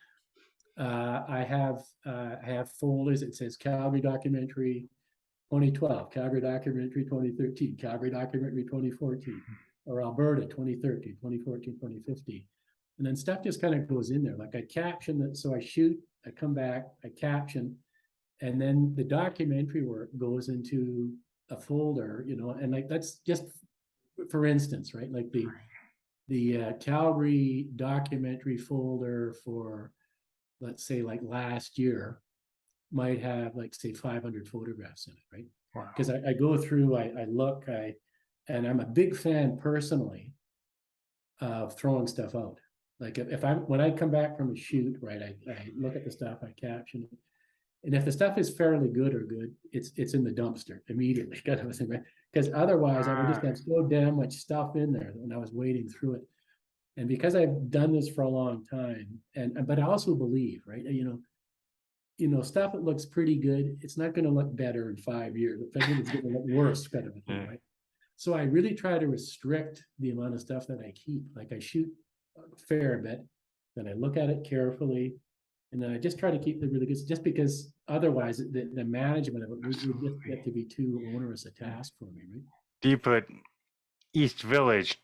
B: I have folders. It says Calgary Documentary 2012, Calgary Documentary 2013, Calgary Documentary 2014, or Alberta 2013, 2014, 2015. And then stuff just kind of goes in there. Like I caption it, so I shoot, I come back, I caption, and then the documentary work goes into a folder, and like that's just for instance, right? Like the Calgary documentary folder for, let's say, like last year might have like say 500 photographs in it, right?
A: Wow.
B: Because I go through, I look, and I'm a big fan personally of throwing stuff out. Like if I'm when I come back from a shoot, right, I look at the stuff, I caption it, and if the stuff is fairly good or good, it's in the dumpster immediately, kind of a thing, right? Because otherwise, I would just
A: Ah,
B: have so damn much stuff in there when I was wading through it. And because I've done this for a long time, and but I also believe, right, stuff that looks pretty good, it's not going to look better in 5 years. In fact, it's going to look worse, kind of a thing,
A: yeah.
B: right? So I really try to restrict the amount of stuff that I keep. Like I shoot a fair bit, then I look at it carefully, and then I just try to keep it really good. Just because otherwise, the management of it would just
A: Absolutely.
B: get to be too onerous a
A: Yeah.
B: task for me, right?
A: Do you put East Village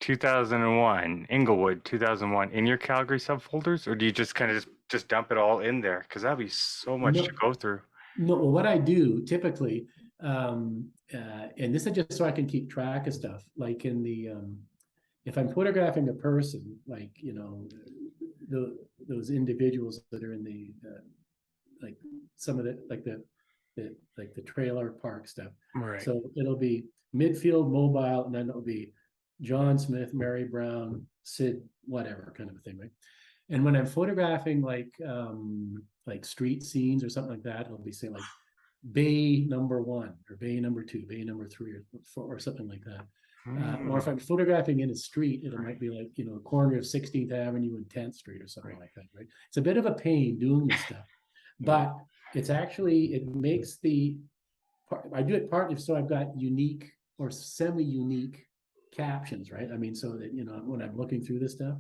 A: 2001, Inglewood 2001 in your Calgary subfolders, or do you just kind of just dump it all in there? Because that'd be so much to
B: No,
A: go through.
B: no. Well, what I do typically, and this is just so I can keep track of stuff. Like if I'm photographing a person, like those individuals that are in the like some of the like the trailer park stuff.
A: Right.
B: So it'll be midfield mobile, and then it'll be John Smith, Mary Brown, Sid, whatever kind of a thing, right? And when I'm photographing like street scenes or something like that, it'll be say like bay number one or bay number two, bay number three, or four, or something like that. Or if I'm photographing in a street, it might be like a corner of 16th Avenue and 10th Street or something
A: Right.
B: like that, right? It's a bit of a pain doing this stuff, but it's actually it makes the I do it partly so I've got unique or semi-unique captions, right? I mean, so that when I'm looking through this stuff,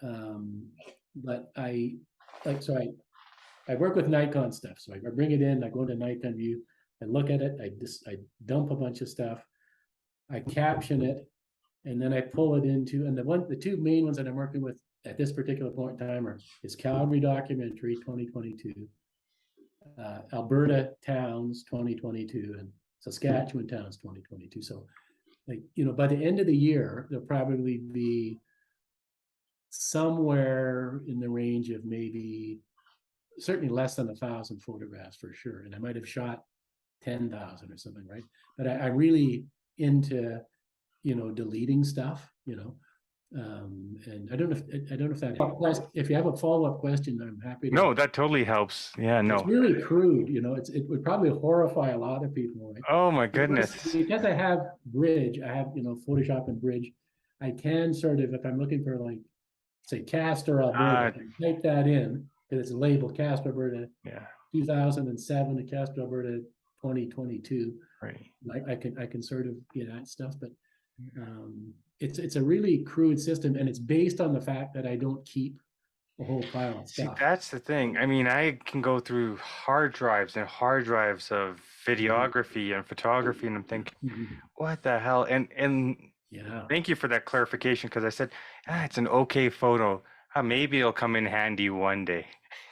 B: um, but I like so I work with Nikon stuff. So I bring it in, I go into Nikon View, I look at it, I dump a bunch of stuff, I caption it, and then I pull it into, and the two main ones that I'm working with at this particular point in time is Calgary Documentary 2022, Alberta Towns 2022, and Saskatchewan Towns 2022. So like, by the end of the year, there'll probably be somewhere in the range of maybe certainly less than 1,000 photographs for sure. And I might have shot 10,000 or something, right? But I'm really into, deleting stuff, And I don't know if that, if you have a follow-up question, I'm happy to.
A: No, that totally helps. Yeah,
B: It's
A: no.
B: really crude, you know, it would probably horrify a lot of people, right?
A: Oh my goodness.
B: Because I have Bridge, I have, you know, Photoshop and Bridge, I can sort of, if I'm looking for like, say, Castor, Alberta, I can type that in, because it's labeled Castor, Alberta,
A: Yeah.
B: 2007 to Castor, Alberta, 2022.
A: Right.
B: Like I can sort of get at stuff, but it's a really crude system, and it's based on the fact that I don't keep a whole pile of
A: See,
B: stuff.
A: that's the thing. I mean, I can go through hard drives and hard drives of videography and photography, and I'm thinking, what the hell? And
B: Yeah.
A: thank you for that clarification, because I said, it's an okay photo. Maybe it'll come in handy one day.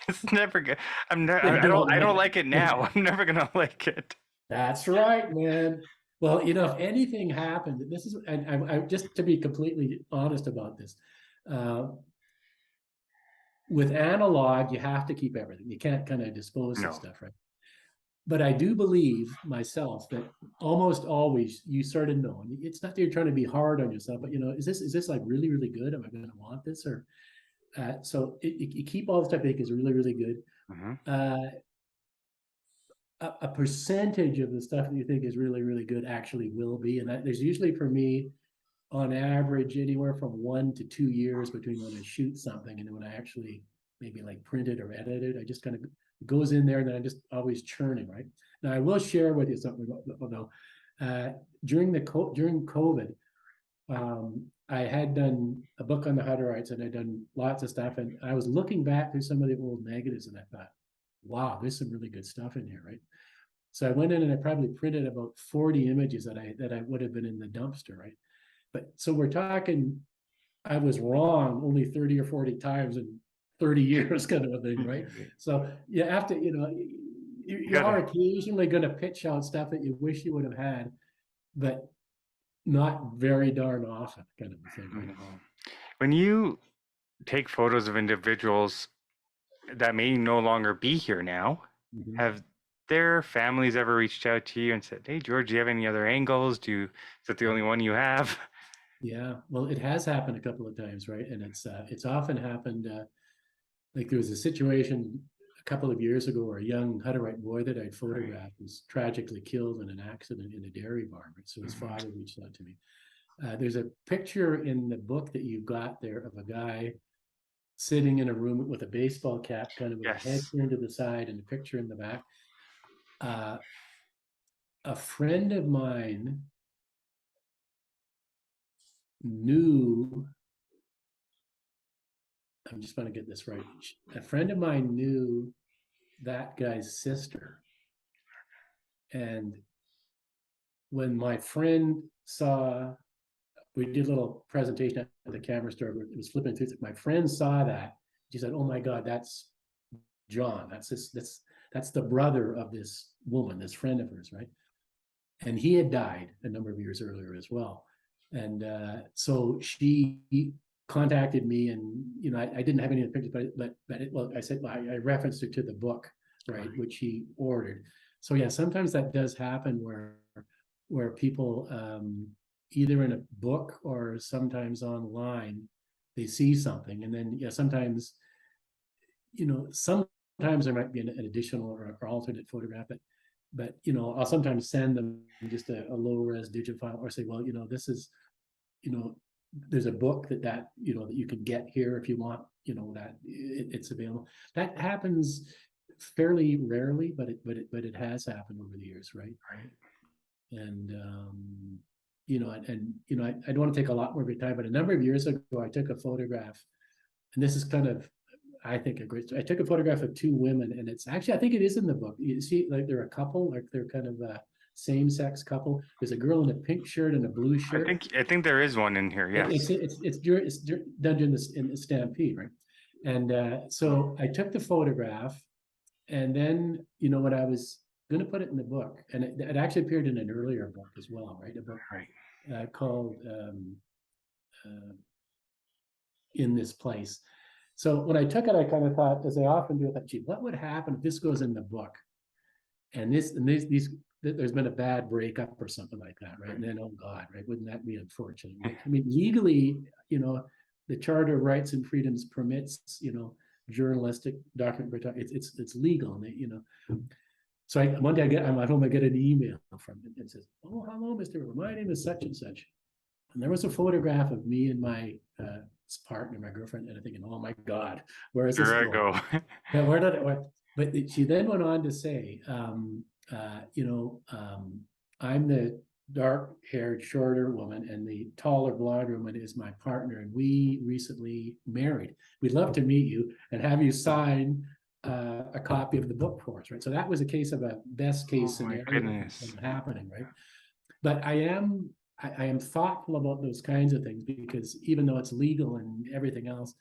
A: It's never good. I don't like it now. I'm never gonna like it.
B: That's right, man. Well, you know, if anything happened, this is, and I just to be completely honest about this, with analog, you have to keep everything. You can't kind of dispose of stuff, right? But I do believe myself that almost always you sort of know. It's not that you're trying to be hard on yourself, but you know, is this like really, really good? Am I going to want this? Or so you keep all the stuff I think is really, really good. A percentage of the stuff that you think is really, really good actually will be. And there's usually, for me, on average, anywhere from 1 to 2 years between when I shoot something and when I actually maybe like print it or edit it. I just kind of, it goes in there, and then I'm just always churning, right? Now, I will share with you something, though. During COVID, I had done a book on the Hutterites, and I'd done lots of stuff, and I was looking back through some of the old negatives, and I thought, wow, there's some really good stuff in here, right? So I went in and I probably printed about 40 images that I would have been in the dumpster, right? But so we're talking, I was wrong only 30 or 40 times in 30 years, kind of a thing, right? So you have to, you know, you are occasionally going to pitch out stuff that you wish you would have had, but not very darn often, kind of a thing. Right?
A: When you take photos of individuals that may no longer be here now, have their families ever reached out to you and said, "Hey, George, do you have any other angles? Is that the only one you have?"
B: Yeah, well, it has happened a couple of times, right? And it's often happened. Like there was a situation a couple of years ago where a young Hutterite boy that I'd photographed was tragically killed in an accident in a dairy barn. Right? So his father reached out to me. There's a picture in the book that you've got there of a guy sitting in a room with a baseball cap, kind of with a head turned to the side, and a picture in the back. A friend of mine knew, I'm just want to get this right. A friend of mine knew that guy's sister. And when my friend saw, we did a little presentation at the camera store, it was flipping through. My friend saw that. She said, "Oh my God, that's John. That's the brother of this woman, this friend of hers, right?" And he had died a number of years earlier as well. And so she contacted me, and you know, I didn't have any of the pictures, but I said, well, I referenced her to the book, right, which he ordered. So yeah, sometimes that does happen where people either in a book or sometimes online, they see something, and then yeah, sometimes, you know, sometimes there might be an additional or alternate photograph, but you know, I'll sometimes send them just a low res digital file, or say, well, you know, this is, you know, there's a book that you know that you can get here if you want, you know, that it's available. That happens fairly rarely, but it has happened over the years, right? And you know, and you know, I don't want to take a lot more of your time, but a number of years ago, I took a photograph, and this is kind of, I think, a great story. I took a photograph of two women, and it's actually, I think it is in the book. You see, like they're a couple, like they're kind of a same-sex couple. There's a girl in a pink shirt and a blue shirt.
A: I think there is one in here. Yes,
B: it's done in the Stampede, right? And so I took the photograph, and then you know what, I was going to put it in the book, and it actually appeared in an earlier book as well, right? A book called In This Place. So when I took it, I kind of thought, as I often do, I thought, gee, what would happen if this goes in the book? And this there's been a bad breakup or something like that, right? And then, oh God, right? Wouldn't that be unfortunate? Right? I mean, legally, the Charter of Rights and Freedoms permits, journalistic document. It's legal, and So one day I'm at home, I get an email from him. It says, "Oh, hello, Mr. River. My name is such and such." And there was a photograph of me and my partner, my girlfriend, and I'm thinking, "Oh my God, where is this
A: Here I
B: going?"
A: go.
B: Yeah, where did it? But she then went on to say, I'm the dark-haired, shorter woman, and the taller, blonde woman is my partner, and we recently married. We'd love to meet you and have you sign a copy of the book for us, right? So that was a case of a best case
A: Oh my
B: scenario
A: goodness.
B: happening, right? But I am thoughtful about those kinds of things, because even though it's legal and everything else,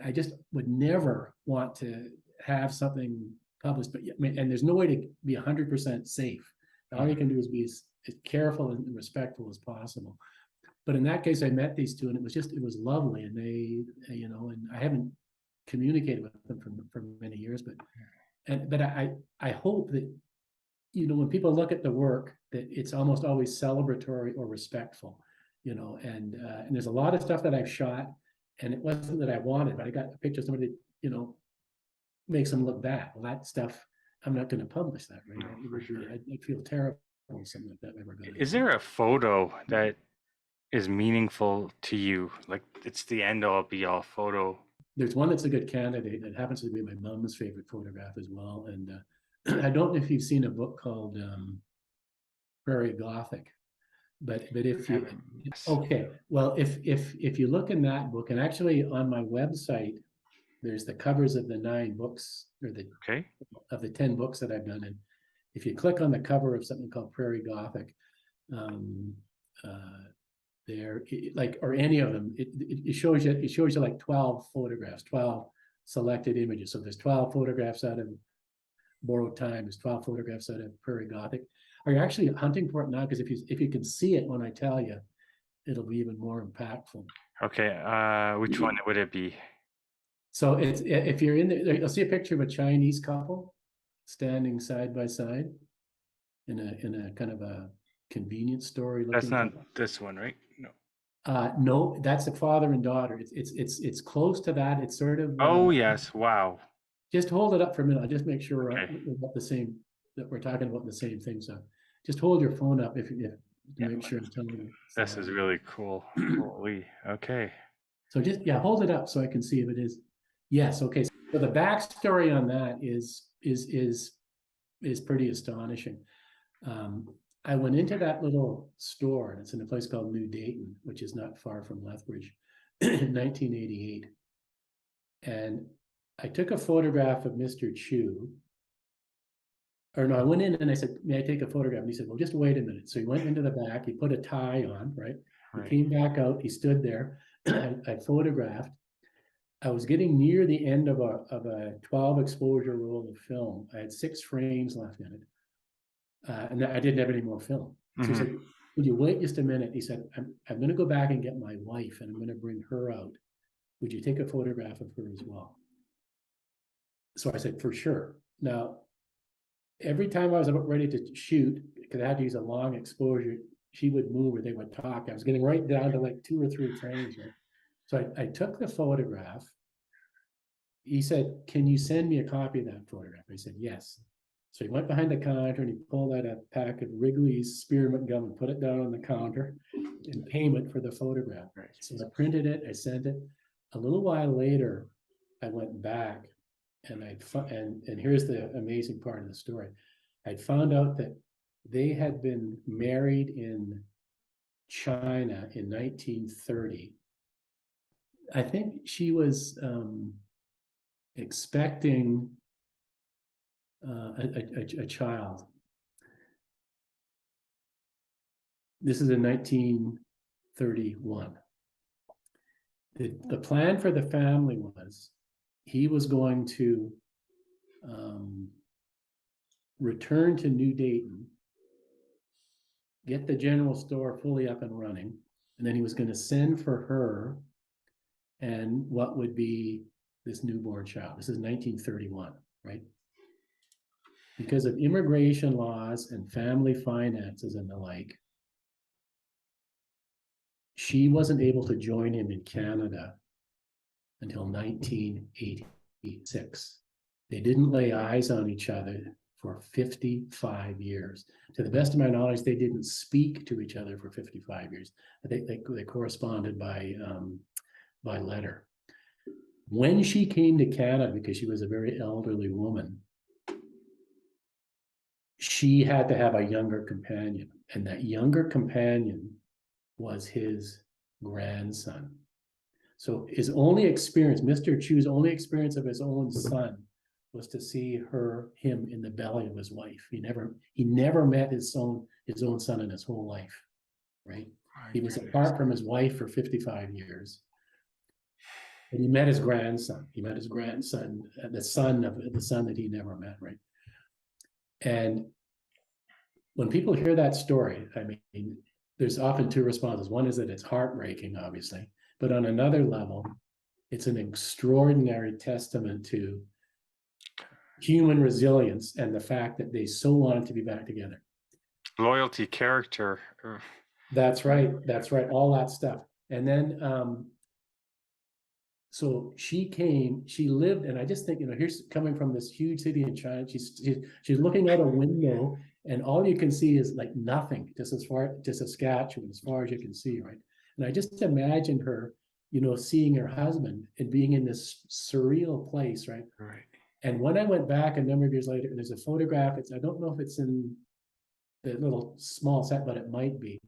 B: I just would never want to have something published. But and there's no way to be 100% safe. All you can do is be as careful and respectful as possible. But in that case, I met these two, and it was lovely. And they, and I haven't communicated with them for many years, but I hope that, when people look at the work, that it's almost always celebratory or respectful, and there's a lot of stuff that I've shot, and it wasn't that I wanted, but I got a picture of somebody that, makes them look bad. Well, that stuff, I'm not going to publish that, right? I'd feel terrible if something like that ever got.
A: Is there a photo that is meaningful to you? Like it's the end all be all photo?
B: There's one that's a good candidate that happens to be my mom's favorite photograph as well. And I don't know if you've seen a book called Prairie Gothic, but if you okay, well, if you look in that book, and actually on my website, there's the covers of the 9 books, or of the 10 books that I've done. And if you click on the cover of something called Prairie Gothic, there, or any of them, it shows you like 12 photographs, 12 selected images. So there's 12 photographs out of Borrowed Time, there's 12 photographs out of Prairie Gothic. Are you actually hunting for it now? Because if you can see it when I tell you, it'll be even more impactful.
A: Okay, which one would it be?
B: So if you're in there, you'll see a picture of a Chinese couple standing side by side in a kind of a convenience store.
A: That's not this one, right? No.
B: No, that's the father and daughter. It's close to that. It's sort of.
A: Oh yes! Wow.
B: Just hold it up for a minute. I'll just make sure we're about the same. That we're talking about the same thing. So, just hold your phone up to make sure I'm telling you.
A: This is really cool. Holy. Okay.
B: So just hold it up so I can see if it is. Yes. Okay. So the backstory on that is pretty astonishing. I went into that little store, and it's in a place called New Dayton, which is not far from Lethbridge, in 1988. And I took a photograph of Mr. Chu. Or no, I went in and I said, "May I take a photograph?" And he said, "Well, just wait a minute." So he went into the back, he put a tie on, right? He came back out, he stood there. I photographed. I was getting near the end of a 12 exposure roll of film. I had 6 frames left in it. And I didn't have any more film. So he said, "Would you wait just a minute?" He said, I'm going to go back and get my wife, and I'm going to bring her out. Would you take a photograph of her as well? So I said, "For sure." Now, every time I was about ready to shoot, because I had to use a long exposure, she would move or they would talk. I was getting right down to like 2 or 3 frames. Right? So I took the photograph. He said, "Can you send me a copy of that photograph?" I said, "Yes." So he went behind the counter and he pulled out a pack of Wrigley's spearmint gum and put it down on the counter in payment for the photograph. Right. So I printed it, I sent it. A little while later, I went back and and here's the amazing part of the story. I'd found out that they had been married in China in 1930. I think she was expecting a child. This is in 1931. The plan for the family was he was going to return to New Dayton, get the general store fully up and running, and then he was going to send for her and what would be this newborn child. This is 1931, right? because of immigration laws and family finances and the like, she wasn't able to join him in Canada until 1986. They didn't lay eyes on each other for 55 years. To the best of my knowledge, they didn't speak to each other for 55 years. They corresponded by letter. When she came to Canada, because she was a very elderly woman, she had to have a younger companion, and that younger companion was his grandson. So his only experience, Mr. Chu's only experience of his own son, was to see him in the belly of his wife. He never met his own son in his whole life, right? He was apart from his wife for 55 years. And he met his grandson. He met his grandson, the son that he never met, right? And when people hear that story, I mean, there's often two responses. One is that it's heartbreaking, obviously, but on another level, it's an extraordinary testament to human resilience and the fact that they so wanted to be back together.
A: Loyalty, character.
B: That's right. All that stuff. And then, so she lived, and I just think, here's coming from this huge city in China. She's looking out a window, and all you can see is like nothing, just as far to Saskatchewan, as far as you can see, right? And I just imagine her, seeing her husband and being in this surreal place, right?
A: Right.
B: And when I went back a number of years later, there's a photograph. I don't know if it's in the little small set, but it might be,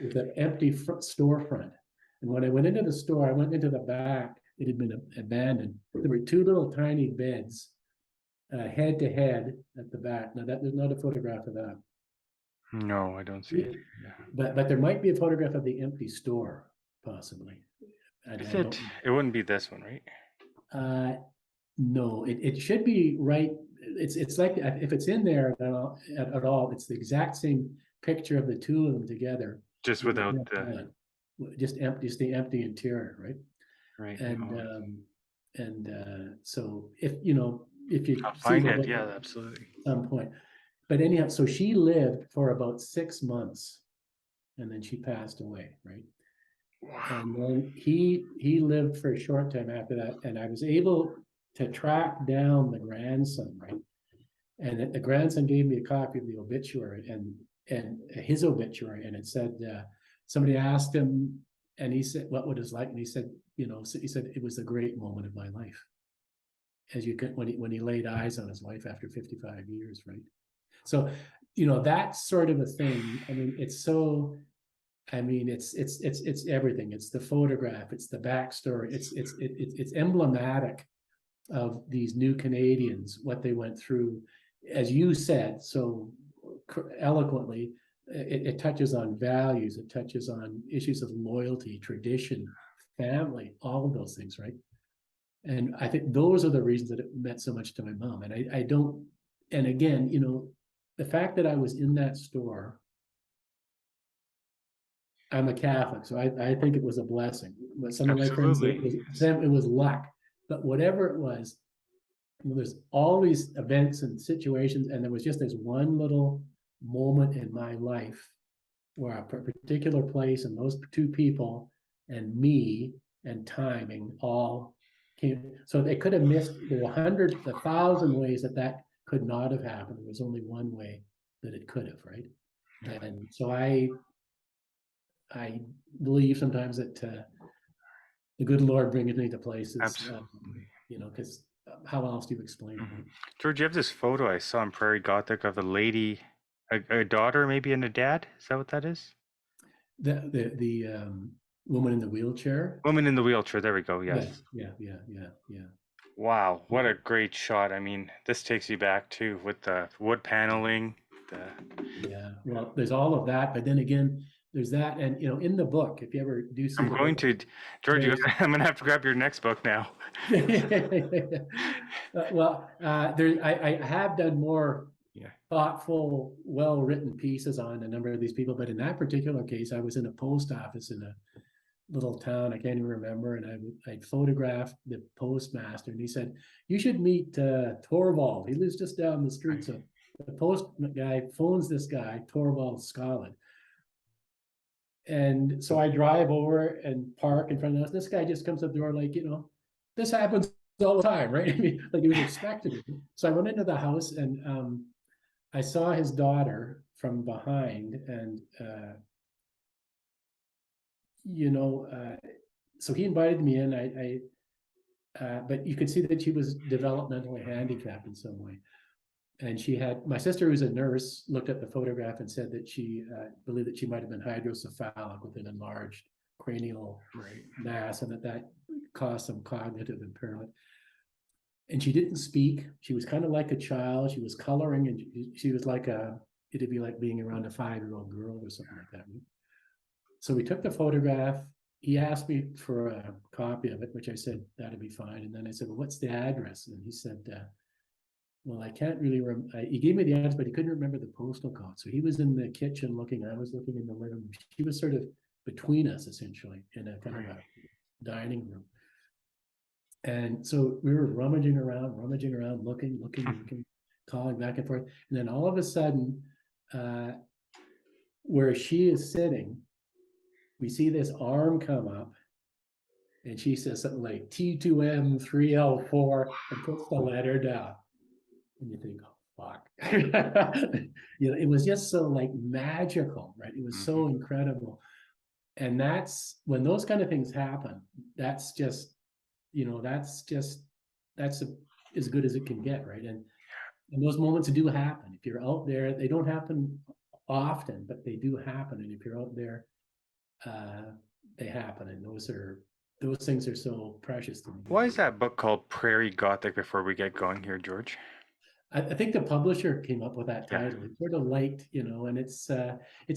B: with an empty storefront. And when I went into the store, I went into the back. It had been abandoned. There were two little tiny beds, head to head at the back. Now there's not a photograph of that.
A: No, I don't see it.
B: Yeah. But there might be a photograph of the empty store, possibly.
A: It wouldn't be this one, right?
B: No, it should be right. It's like, if it's in there at all, it's the exact same picture of the two of them together,
A: just without
B: just the empty interior, right?
A: Right.
B: So if you
A: I'll find it, yeah, absolutely,
B: at some point. But anyhow, so she lived for about 6 months, and then she passed away, right? Wow. And then he lived for a short time after that, and I was able to track down the grandson, right? And the grandson gave me a copy of the obituary and his obituary, and it said, somebody asked him, and he said, what was it like? And he said, it was a great moment of my life. As you could, when he laid eyes on his wife after 55 years, right? So, that sort of a thing. I mean, it's everything. It's the photograph. It's the backstory. It's emblematic of these new Canadians, what they went through. As you said so eloquently, it touches on values. It touches on issues of loyalty, tradition, family, all of those things, right? And I think those are the reasons that it meant so much to my mom. And I don't, and again, the fact that I was in that store, I'm a Catholic, so I think it was a blessing. But some of my friends say it was luck. But whatever it was, there's all these events and situations, and there was just this one little moment in my life where a particular place and those two people and me and timing all came. So they could have missed. There were 1,000 ways that could not have happened. There was only one way that it could have, right? And so I believe sometimes that the good Lord bringeth me to places, because how else do you explain it?
A: George, you have this photo I saw in Prairie Gothic of a lady, a daughter maybe, and a dad. Is that what that is?
B: The woman in the wheelchair.
A: Woman in the wheelchair. There we go. Yes.
B: Yeah.
A: Wow, what a great shot! I mean, this takes you back too with the wood paneling.
B: Yeah. Well, there's all of that, but then again, there's that, and in the book, if you ever do see,
A: George, I'm gonna have to grab your next book now.
B: Well, I have done more thoughtful, well-written pieces on a number of these people, but in that particular case, I was in a post office in little town, I can't even remember, and I'd photographed the postmaster, and he said, "You should meet Torvald. He lives just down the street." So the post guy phones this guy, Torvald Scotland. And so I drive over and park in front of us. This guy just comes up the door like, this happens all the time, right? I mean, like he was expected it. So I went into the house and I saw his daughter from behind, and so he invited me in. But you could see that she was developmentally handicapped in some way. And my sister, who's a nurse, looked at the photograph and said that she believed that she might have been hydrocephalic with an enlarged cranial mass, and that caused some cognitive impairment. And she didn't speak. She was kind of like a child. She was coloring, and she was like it'd be like being around a 5-year-old girl or something like that. So we took the photograph. He asked me for a copy of it, which I said that'd be fine. And then I said, "Well, what's the address?" And he said, "Well, I can't really remember." He gave me the answer, but he couldn't remember the postal code. So he was in the kitchen looking. I was looking in the living room. She was sort of between us, essentially, in a kind of a dining room. And so we were rummaging around, looking, calling back and forth. And then all of a sudden, where she is sitting, we see this arm come up, and she says something like T2M3L4 and puts the letter down. And you think, oh, fuck. It was just so like magical, right? It was so incredible. And that's when those kind of things happen. That's as good as it can get, right? And those moments do happen. If you're out there, they don't happen often, but they do happen. And if you're out there, they happen. And those things are so precious to me.
A: Why is that book called Prairie Gothic before we get going here, George?
B: I think the publisher came up with that title. It's sort of light, and it's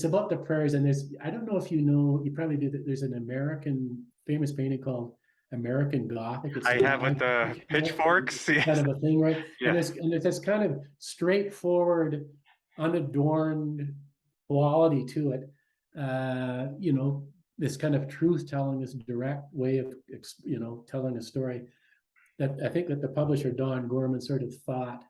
B: about the prairies. And I don't know if you probably do, that there's an American famous painting called American Gothic.
A: I have with the pitchforks.
B: Kind of a thing, right?
A: Yeah.
B: And there's this kind of straightforward, unadorned quality to it. This kind of truth telling, this direct way of telling a story, that I think that the publisher Don Gorman sort of thought.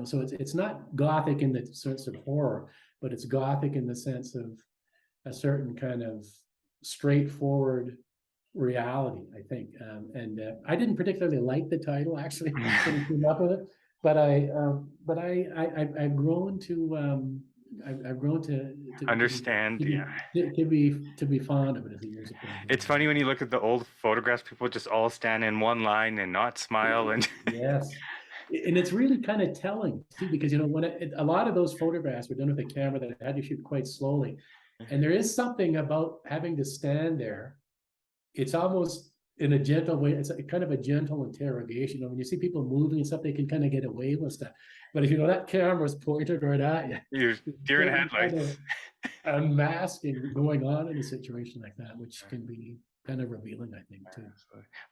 B: So it's not Gothic in the sense of horror, but it's Gothic in the sense of a certain kind of straightforward reality, I think. And I didn't particularly like the title, actually, when I came up with it, but I've grown to
A: understand.
B: To be fond of it as the years have gone by.
A: It's funny when you look at the old photographs, people just all stand in one line and not smile. And
B: yes. And it's really kind of telling too, because when a lot of those photographs were done with a camera that I had to shoot quite slowly, and there is something about having to stand there. It's almost in a gentle way. It's kind of a gentle interrogation. When you see people moving and stuff, they can kind of get away with stuff. But if that camera's pointed right at you,
A: you're in headlights.
B: Kind of unmasking going on in a situation like that, which can be kind of revealing, I think, too.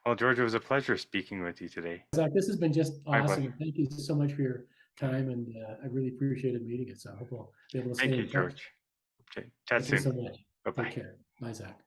A: Well, George, it was a pleasure speaking with you today.
B: Zach, this has been just awesome. Thank you so much for your time, and I really appreciated meeting you. So I hope we'll be able to stay in touch.
A: Thank you, George. Okay, chat soon.
B: Thank you so much.
A: Bye-bye.
B: Take care. Bye, Zach.